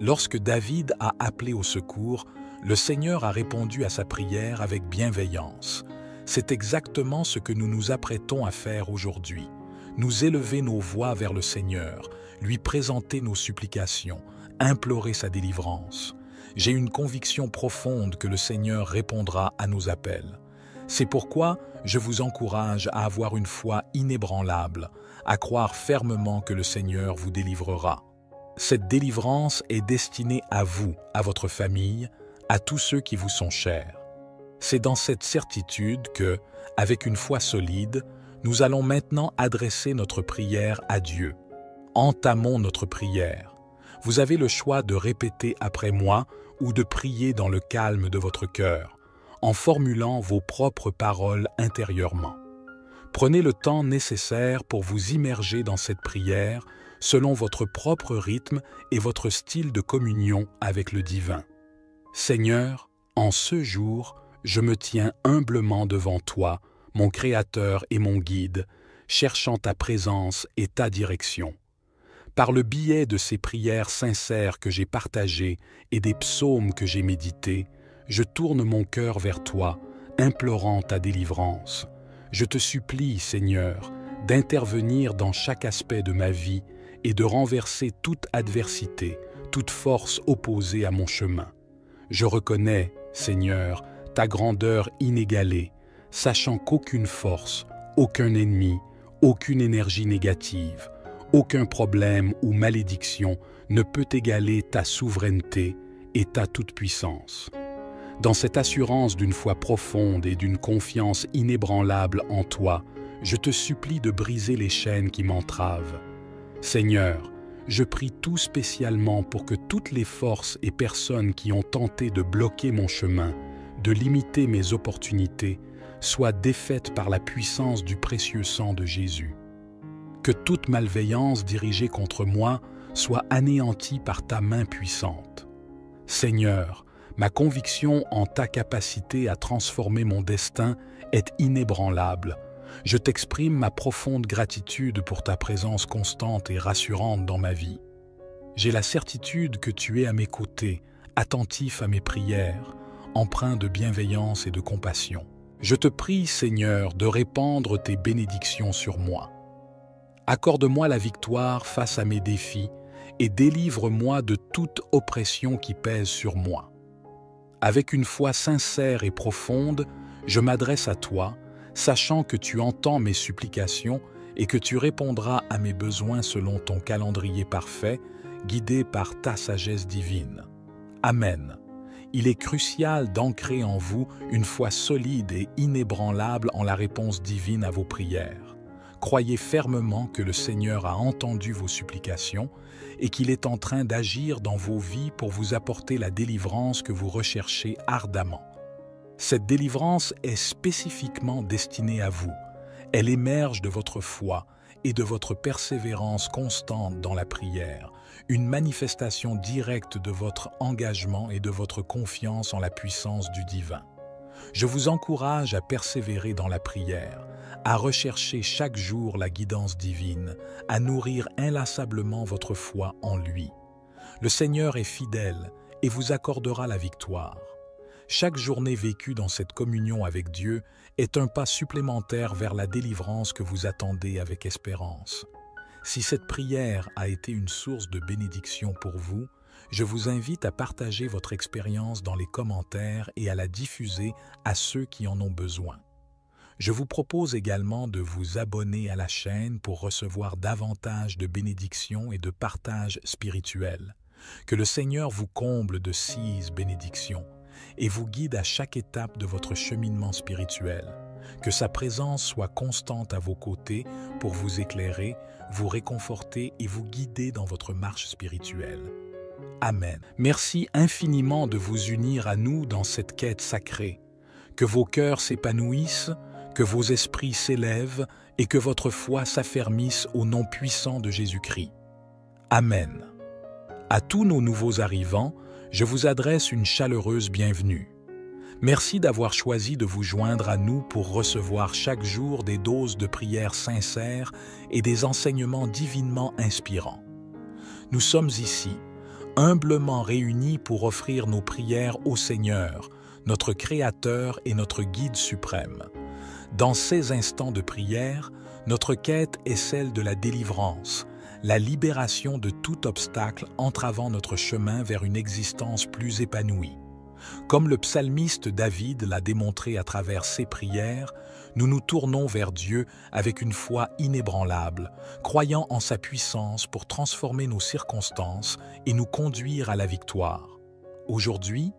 Lorsque David a appelé au secours, le Seigneur a répondu à sa prière avec bienveillance. C'est exactement ce que nous nous apprêtons à faire aujourd'hui. Nous élever nos voix vers le Seigneur, lui présenter nos supplications, implorer sa délivrance. J'ai une conviction profonde que le Seigneur répondra à nos appels. C'est pourquoi je vous encourage à avoir une foi inébranlable, à croire fermement que le Seigneur vous délivrera. Cette délivrance est destinée à vous, à votre famille, à tous ceux qui vous sont chers. C'est dans cette certitude que, avec une foi solide, nous allons maintenant adresser notre prière à Dieu. Entamons notre prière. Vous avez le choix de répéter après moi ou de prier dans le calme de votre cœur, en formulant vos propres paroles intérieurement. Prenez le temps nécessaire pour vous immerger dans cette prière selon votre propre rythme et votre style de communion avec le divin. Seigneur, en ce jour, je me tiens humblement devant toi, mon Créateur et mon Guide, cherchant ta présence et ta direction. Par le biais de ces prières sincères que j'ai partagées et des psaumes que j'ai médités, je tourne mon cœur vers toi, implorant ta délivrance. Je te supplie, Seigneur, d'intervenir dans chaque aspect de ma vie et de renverser toute adversité, toute force opposée à mon chemin. Je reconnais, Seigneur, ta grandeur inégalée, sachant qu'aucune force, aucun ennemi, aucune énergie négative, aucun problème ou malédiction ne peut égaler ta souveraineté et ta toute-puissance. Dans cette assurance d'une foi profonde et d'une confiance inébranlable en toi, je te supplie de briser les chaînes qui m'entravent. Seigneur, je prie tout spécialement pour que toutes les forces et personnes qui ont tenté de bloquer mon chemin, de limiter mes opportunités, soient défaites par la puissance du précieux sang de Jésus. Que toute malveillance dirigée contre moi soit anéantie par ta main puissante. Seigneur, ma conviction en ta capacité à transformer mon destin est inébranlable. Je t'exprime ma profonde gratitude pour ta présence constante et rassurante dans ma vie. J'ai la certitude que tu es à mes côtés, attentif à mes prières, empreint de bienveillance et de compassion. Je te prie, Seigneur, de répandre tes bénédictions sur moi. Accorde-moi la victoire face à mes défis et délivre-moi de toute oppression qui pèse sur moi. Avec une foi sincère et profonde, je m'adresse à toi, sachant que tu entends mes supplications et que tu répondras à mes besoins selon ton calendrier parfait, guidé par ta sagesse divine. Amen. Il est crucial d'ancrer en vous une foi solide et inébranlable en la réponse divine à vos prières. Croyez fermement que le Seigneur a entendu vos supplications et qu'il est en train d'agir dans vos vies pour vous apporter la délivrance que vous recherchez ardemment. Cette délivrance est spécifiquement destinée à vous. Elle émerge de votre foi et de votre persévérance constante dans la prière, une manifestation directe de votre engagement et de votre confiance en la puissance du divin. Je vous encourage à persévérer dans la prière, à rechercher chaque jour la guidance divine, à nourrir inlassablement votre foi en lui. Le Seigneur est fidèle et vous accordera la victoire. Chaque journée vécue dans cette communion avec Dieu est un pas supplémentaire vers la délivrance que vous attendez avec espérance. Si cette prière a été une source de bénédiction pour vous, Je vous invite à partager votre expérience dans les commentaires et à la diffuser à ceux qui en ont besoin. Je vous propose également de vous abonner à la chaîne pour recevoir davantage de bénédictions et de partages spirituels. Que le Seigneur vous comble de 6 bénédictions et vous guide à chaque étape de votre cheminement spirituel. Que sa présence soit constante à vos côtés pour vous éclairer, vous réconforter et vous guider dans votre marche spirituelle. Amen. Merci infiniment de vous unir à nous dans cette quête sacrée. Que vos cœurs s'épanouissent, que vos esprits s'élèvent et que votre foi s'affermisse au nom puissant de Jésus-Christ. Amen. À tous nos nouveaux arrivants, je vous adresse une chaleureuse bienvenue. Merci d'avoir choisi de vous joindre à nous pour recevoir chaque jour des doses de prières sincères et des enseignements divinement inspirants. Nous sommes ici, humblement réunis pour offrir nos prières au Seigneur, notre Créateur et notre Guide suprême. Dans ces instants de prière, notre quête est celle de la délivrance, la libération de tout obstacle entravant notre chemin vers une existence plus épanouie. Comme le psalmiste David l'a démontré à travers ses prières, nous nous tournons vers Dieu avec une foi inébranlable, croyant en sa puissance pour transformer nos circonstances et nous conduire à la victoire. Aujourd'hui,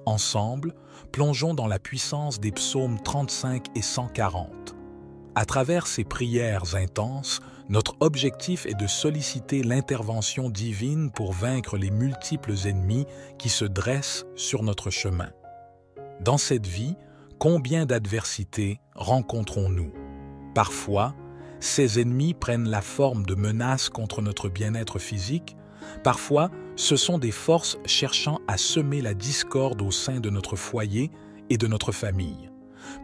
ensemble, plongeons dans la puissance des psaumes 35 et 140. À travers ces prières intenses, notre objectif est de solliciter l'intervention divine pour vaincre les multiples ennemis qui se dressent sur notre chemin. Dans cette vie, combien d'adversités rencontrons-nous? Parfois, ces ennemis prennent la forme de menaces contre notre bien-être physique. Parfois, ce sont des forces cherchant à semer la discorde au sein de notre foyer et de notre famille.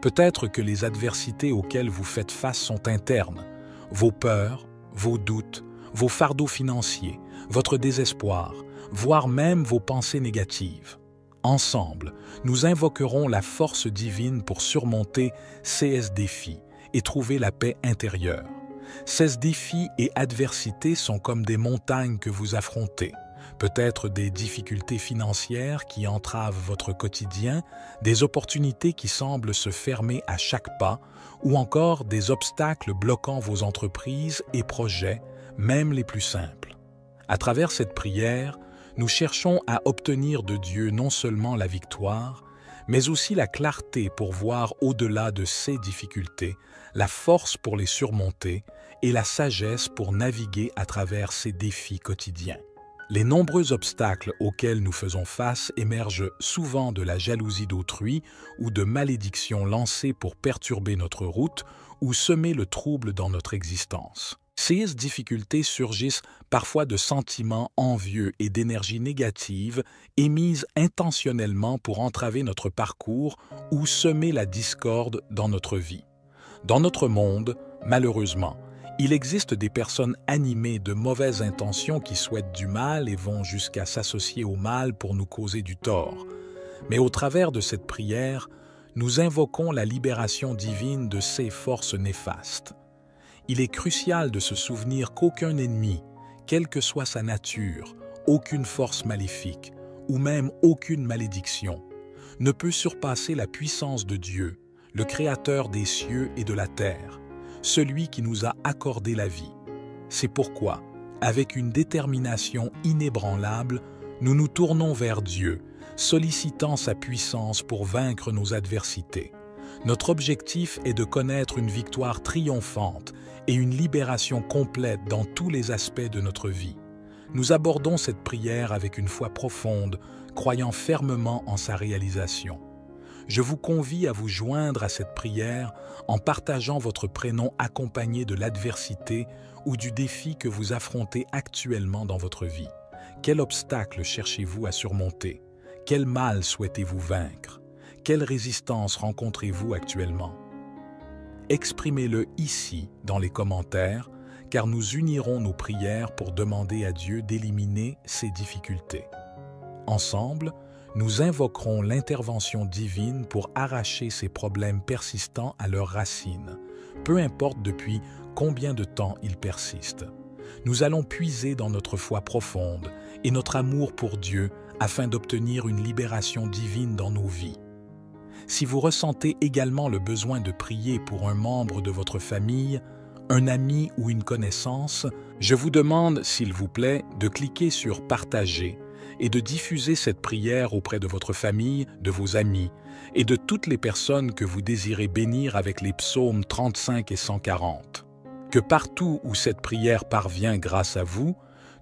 Peut-être que les adversités auxquelles vous faites face sont internes. Vos peurs, vos doutes, vos fardeaux financiers, votre désespoir, voire même vos pensées négatives. Ensemble, nous invoquerons la force divine pour surmonter ces défis et trouver la paix intérieure. Ces défis et adversités sont comme des montagnes que vous affrontez. Peut-être des difficultés financières qui entravent votre quotidien, des opportunités qui semblent se fermer à chaque pas, ou encore des obstacles bloquant vos entreprises et projets, même les plus simples. À travers cette prière, nous cherchons à obtenir de Dieu non seulement la victoire, mais aussi la clarté pour voir au-delà de ces difficultés, la force pour les surmonter et la sagesse pour naviguer à travers ces défis quotidiens. Les nombreux obstacles auxquels nous faisons face émergent souvent de la jalousie d'autrui ou de malédictions lancées pour perturber notre route ou semer le trouble dans notre existence. Ces difficultés surgissent parfois de sentiments envieux et d'énergie négative émises intentionnellement pour entraver notre parcours ou semer la discorde dans notre vie. Dans notre monde, malheureusement, il existe des personnes animées de mauvaises intentions qui souhaitent du mal et vont jusqu'à s'associer au mal pour nous causer du tort. Mais au travers de cette prière, nous invoquons la libération divine de ces forces néfastes. Il est crucial de se souvenir qu'aucun ennemi, quelle que soit sa nature, aucune force maléfique ou même aucune malédiction, ne peut surpasser la puissance de Dieu, le Créateur des cieux et de la terre, celui qui nous a accordé la vie. C'est pourquoi, avec une détermination inébranlable, nous nous tournons vers Dieu, sollicitant sa puissance pour vaincre nos adversités. Notre objectif est de connaître une victoire triomphante et une libération complète dans tous les aspects de notre vie. Nous abordons cette prière avec une foi profonde, croyant fermement en sa réalisation. Je vous convie à vous joindre à cette prière en partageant votre prénom accompagné de l'adversité ou du défi que vous affrontez actuellement dans votre vie. Quel obstacle cherchez-vous à surmonter? Quel mal souhaitez-vous vaincre? Quelle résistance rencontrez-vous actuellement? Exprimez-le ici dans les commentaires, car nous unirons nos prières pour demander à Dieu d'éliminer ces difficultés. Ensemble, nous invoquerons l'intervention divine pour arracher ces problèmes persistants à leurs racines, peu importe depuis combien de temps ils persistent. Nous allons puiser dans notre foi profonde et notre amour pour Dieu afin d'obtenir une libération divine dans nos vies. Si vous ressentez également le besoin de prier pour un membre de votre famille, un ami ou une connaissance, je vous demande, s'il vous plaît, de cliquer sur « Partager » et de diffuser cette prière auprès de votre famille, de vos amis et de toutes les personnes que vous désirez bénir avec les psaumes 35 et 140. Que partout où cette prière parvient grâce à vous,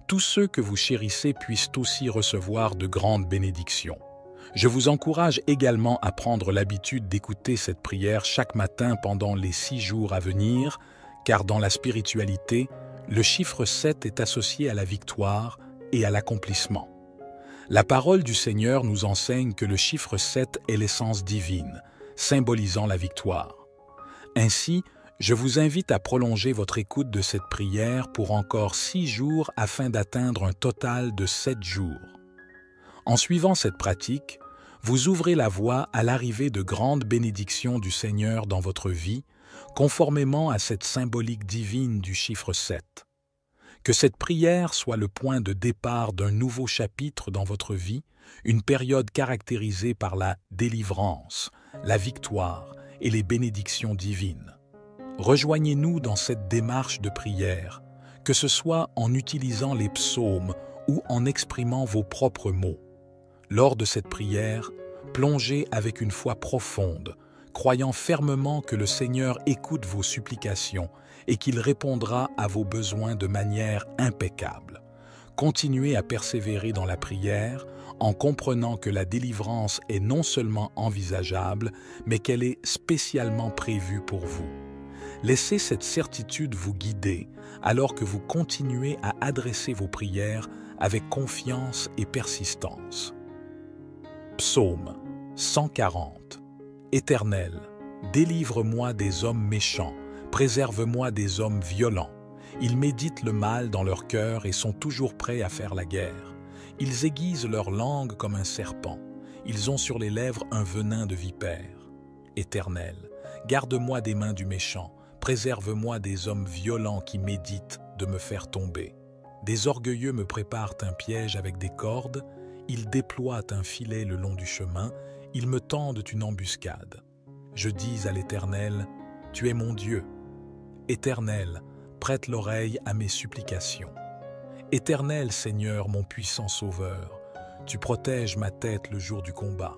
tous ceux que vous chérissez puissent aussi recevoir de grandes bénédictions. Je vous encourage également à prendre l'habitude d'écouter cette prière chaque matin pendant les 6 jours à venir, car dans la spiritualité, le chiffre 7 est associé à la victoire et à l'accomplissement. La parole du Seigneur nous enseigne que le chiffre 7 est l'essence divine, symbolisant la victoire. Ainsi, je vous invite à prolonger votre écoute de cette prière pour encore 6 jours afin d'atteindre un total de 7 jours. En suivant cette pratique, vous ouvrez la voie à l'arrivée de grandes bénédictions du Seigneur dans votre vie, conformément à cette symbolique divine du chiffre 7. Que cette prière soit le point de départ d'un nouveau chapitre dans votre vie, une période caractérisée par la délivrance, la victoire et les bénédictions divines. Rejoignez-nous dans cette démarche de prière, que ce soit en utilisant les psaumes ou en exprimant vos propres mots. Lors de cette prière, plongez avec une foi profonde, croyant fermement que le Seigneur écoute vos supplications et qu'il répondra à vos besoins de manière impeccable. Continuez à persévérer dans la prière en comprenant que la délivrance est non seulement envisageable, mais qu'elle est spécialement prévue pour vous. Laissez cette certitude vous guider alors que vous continuez à adresser vos prières avec confiance et persistance. Psaume 140. Éternel, délivre-moi des hommes méchants, préserve-moi des hommes violents. Ils méditent le mal dans leur cœur et sont toujours prêts à faire la guerre. Ils aiguisent leur langue comme un serpent. Ils ont sur les lèvres un venin de vipère. Éternel, garde-moi des mains du méchant, préserve-moi des hommes violents qui méditent de me faire tomber. Des orgueilleux me préparent un piège avec des cordes, ils déploient un filet le long du chemin, ils me tendent une embuscade. Je dis à l'Éternel, « Tu es mon Dieu. » Éternel, prête l'oreille à mes supplications. Éternel Seigneur, mon puissant Sauveur, tu protèges ma tête le jour du combat.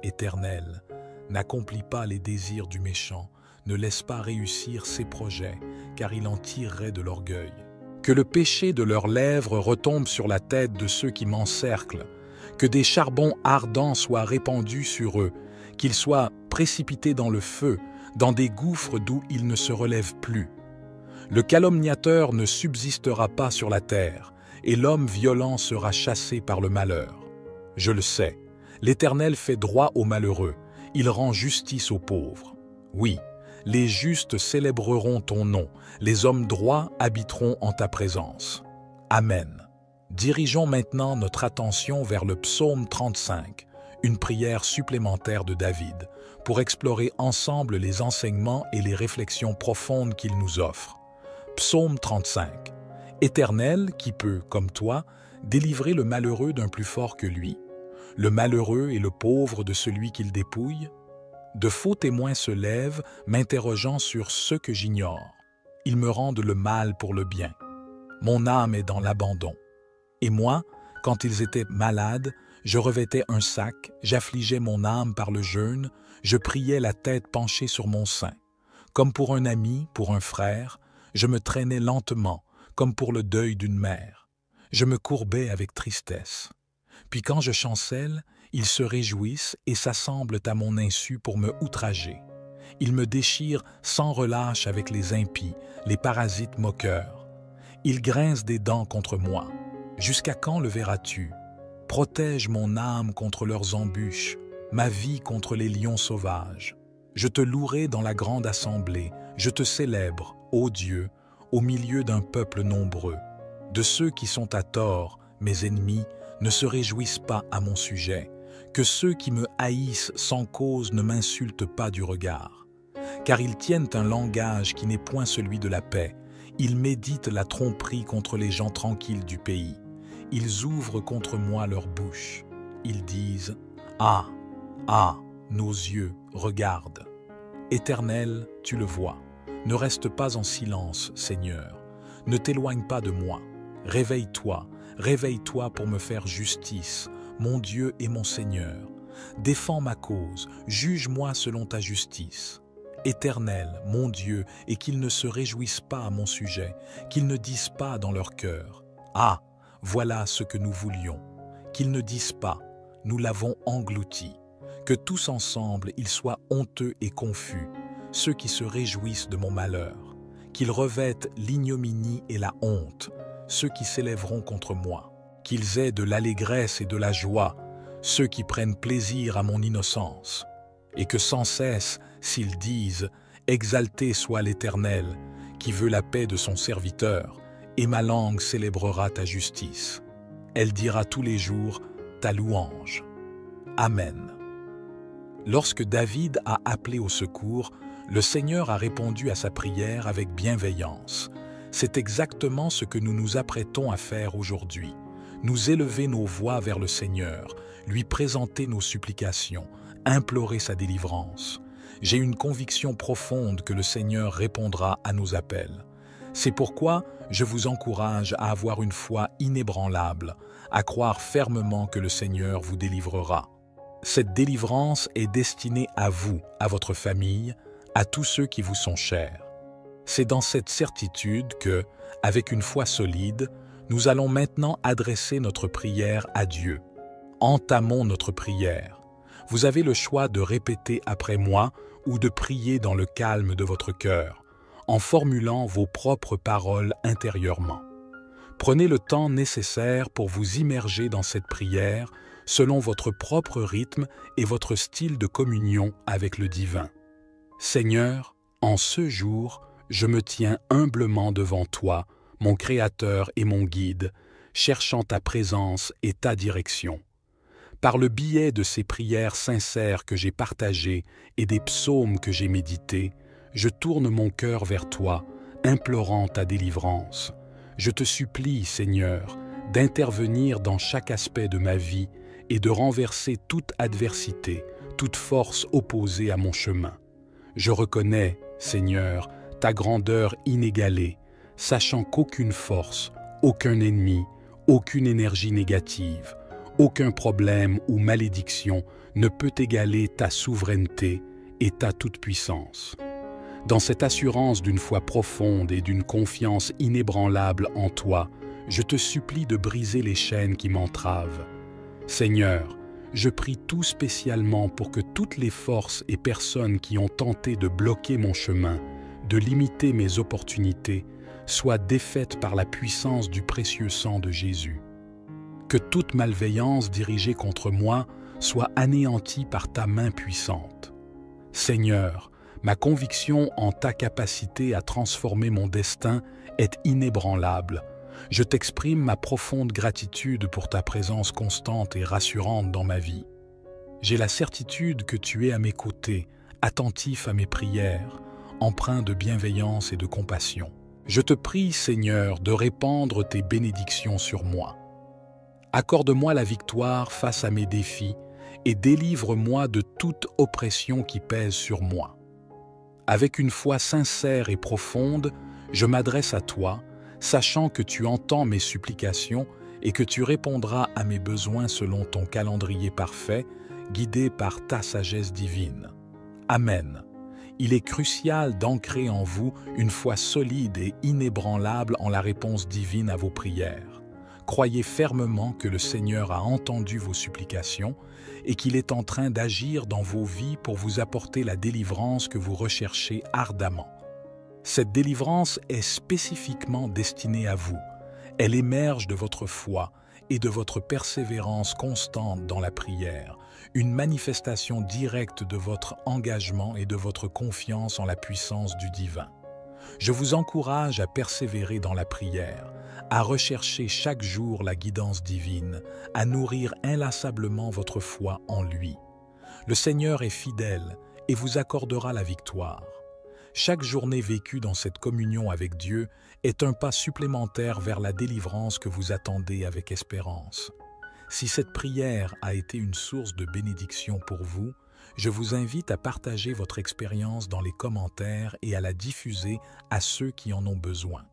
Éternel, n'accomplis pas les désirs du méchant, ne laisse pas réussir ses projets, car il en tirerait de l'orgueil. Que le péché de leurs lèvres retombe sur la tête de ceux qui m'encerclent, que des charbons ardents soient répandus sur eux, qu'ils soient précipités dans le feu, dans des gouffres d'où ils ne se relèvent plus. Le calomniateur ne subsistera pas sur la terre, et l'homme violent sera chassé par le malheur. Je le sais, l'Éternel fait droit aux malheureux, il rend justice aux pauvres. Oui, les justes célébreront ton nom, les hommes droits habiteront en ta présence. Amen. Dirigeons maintenant notre attention vers le psaume 35, une prière supplémentaire de David, pour explorer ensemble les enseignements et les réflexions profondes qu'il nous offre. Psaume 35. Éternel, qui peut, comme toi, délivrer le malheureux d'un plus fort que lui, le malheureux et le pauvre de celui qu'il dépouille? De faux témoins se lèvent, m'interrogeant sur ce que j'ignore. Ils me rendent le mal pour le bien. Mon âme est dans l'abandon. Et moi, quand ils étaient malades, je revêtais un sac, j'affligeais mon âme par le jeûne, je priais la tête penchée sur mon sein. Comme pour un ami, pour un frère, je me traînais lentement, comme pour le deuil d'une mère. Je me courbais avec tristesse. Puis quand je chancelle, ils se réjouissent et s'assemblent à mon insu pour me outrager. Ils me déchirent sans relâche avec les impies, les parasites moqueurs. Ils grincent des dents contre moi. Jusqu'à quand le verras-tu? Protège mon âme contre leurs embûches, ma vie contre les lions sauvages. Je te louerai dans la grande assemblée, je te célèbre, ô Dieu, au milieu d'un peuple nombreux. De ceux qui sont à tort, mes ennemis, ne se réjouissent pas à mon sujet, que ceux qui me haïssent sans cause ne m'insultent pas du regard. Car ils tiennent un langage qui n'est point celui de la paix, Ils méditent la tromperie contre les gens tranquilles du pays. Ils ouvrent contre moi leur bouche. Ils disent « Ah, ah, nos yeux regardent. » Éternel, tu le vois. Ne reste pas en silence, Seigneur. Ne t'éloigne pas de moi. Réveille-toi, réveille-toi pour me faire justice, mon Dieu et mon Seigneur. Défends ma cause, juge-moi selon ta justice. Éternel, mon Dieu, et qu'ils ne se réjouissent pas à mon sujet, qu'ils ne disent pas dans leur cœur « Ah, voilà ce que nous voulions », qu'ils ne disent pas « Nous l'avons englouti », que tous ensemble ils soient honteux et confus, ceux qui se réjouissent de mon malheur, qu'ils revêtent l'ignominie et la honte, ceux qui s'élèveront contre moi, qu'ils aient de l'allégresse et de la joie, ceux qui prennent plaisir à mon innocence, et que sans cesse, s'ils disent « Exalté soit l'Éternel, qui veut la paix de son serviteur, et ma langue célébrera ta justice. Elle dira tous les jours ta louange. Amen. » Lorsque David a appelé au secours, le Seigneur a répondu à sa prière avec bienveillance. C'est exactement ce que nous nous apprêtons à faire aujourd'hui. Nous élever nos voix vers le Seigneur, lui présenter nos supplications, implorer sa délivrance. J'ai une conviction profonde que le Seigneur répondra à nos appels. C'est pourquoi je vous encourage à avoir une foi inébranlable, à croire fermement que le Seigneur vous délivrera. Cette délivrance est destinée à vous, à votre famille, à tous ceux qui vous sont chers. C'est dans cette certitude que, avec une foi solide, nous allons maintenant adresser notre prière à Dieu. Entamons notre prière. Vous avez le choix de répéter après moi ou de prier dans le calme de votre cœur, en formulant vos propres paroles intérieurement. Prenez le temps nécessaire pour vous immerger dans cette prière selon votre propre rythme et votre style de communion avec le divin. Seigneur, en ce jour, je me tiens humblement devant toi, mon Créateur et mon Guide, cherchant ta présence et ta direction. Par le biais de ces prières sincères que j'ai partagées et des psaumes que j'ai médités, je tourne mon cœur vers toi, implorant ta délivrance. Je te supplie, Seigneur, d'intervenir dans chaque aspect de ma vie et de renverser toute adversité, toute force opposée à mon chemin. Je reconnais, Seigneur, ta grandeur inégalée, sachant qu'aucune force, aucun ennemi, aucune énergie négative, aucun problème ou malédiction ne peut égaler ta souveraineté et ta toute-puissance. Dans cette assurance d'une foi profonde et d'une confiance inébranlable en toi, je te supplie de briser les chaînes qui m'entravent. Seigneur, je prie tout spécialement pour que toutes les forces et personnes qui ont tenté de bloquer mon chemin, de limiter mes opportunités, soient défaites par la puissance du précieux sang de Jésus. Que toute malveillance dirigée contre moi soit anéantie par ta main puissante. Seigneur, ma conviction en ta capacité à transformer mon destin est inébranlable. Je t'exprime ma profonde gratitude pour ta présence constante et rassurante dans ma vie. J'ai la certitude que tu es à mes côtés, attentif à mes prières, empreint de bienveillance et de compassion. Je te prie, Seigneur, de répandre tes bénédictions sur moi. Accorde-moi la victoire face à mes défis et délivre-moi de toute oppression qui pèse sur moi. Avec une foi sincère et profonde, je m'adresse à toi, sachant que tu entends mes supplications et que tu répondras à mes besoins selon ton calendrier parfait, guidé par ta sagesse divine. Amen. Il est crucial d'ancrer en vous une foi solide et inébranlable en la réponse divine à vos prières. Croyez fermement que le Seigneur a entendu vos supplications et qu'il est en train d'agir dans vos vies pour vous apporter la délivrance que vous recherchez ardemment. Cette délivrance est spécifiquement destinée à vous. Elle émerge de votre foi et de votre persévérance constante dans la prière, une manifestation directe de votre engagement et de votre confiance en la puissance du divin. Je vous encourage à persévérer dans la prière, à rechercher chaque jour la guidance divine, à nourrir inlassablement votre foi en lui. Le Seigneur est fidèle et vous accordera la victoire. Chaque journée vécue dans cette communion avec Dieu est un pas supplémentaire vers la délivrance que vous attendez avec espérance. Si cette prière a été une source de bénédiction pour vous, je vous invite à partager votre expérience dans les commentaires et à la diffuser à ceux qui en ont besoin.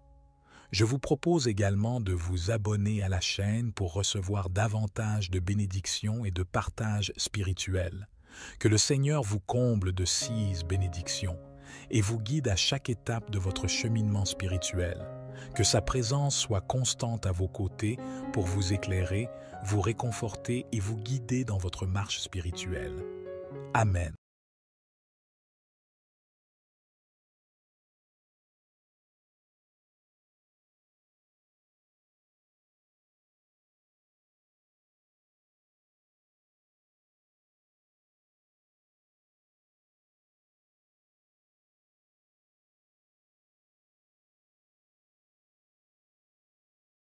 Je vous propose également de vous abonner à la chaîne pour recevoir davantage de bénédictions et de partages spirituels. Que le Seigneur vous comble de 6 bénédictions et vous guide à chaque étape de votre cheminement spirituel. Que sa présence soit constante à vos côtés pour vous éclairer, vous réconforter et vous guider dans votre marche spirituelle. Amen.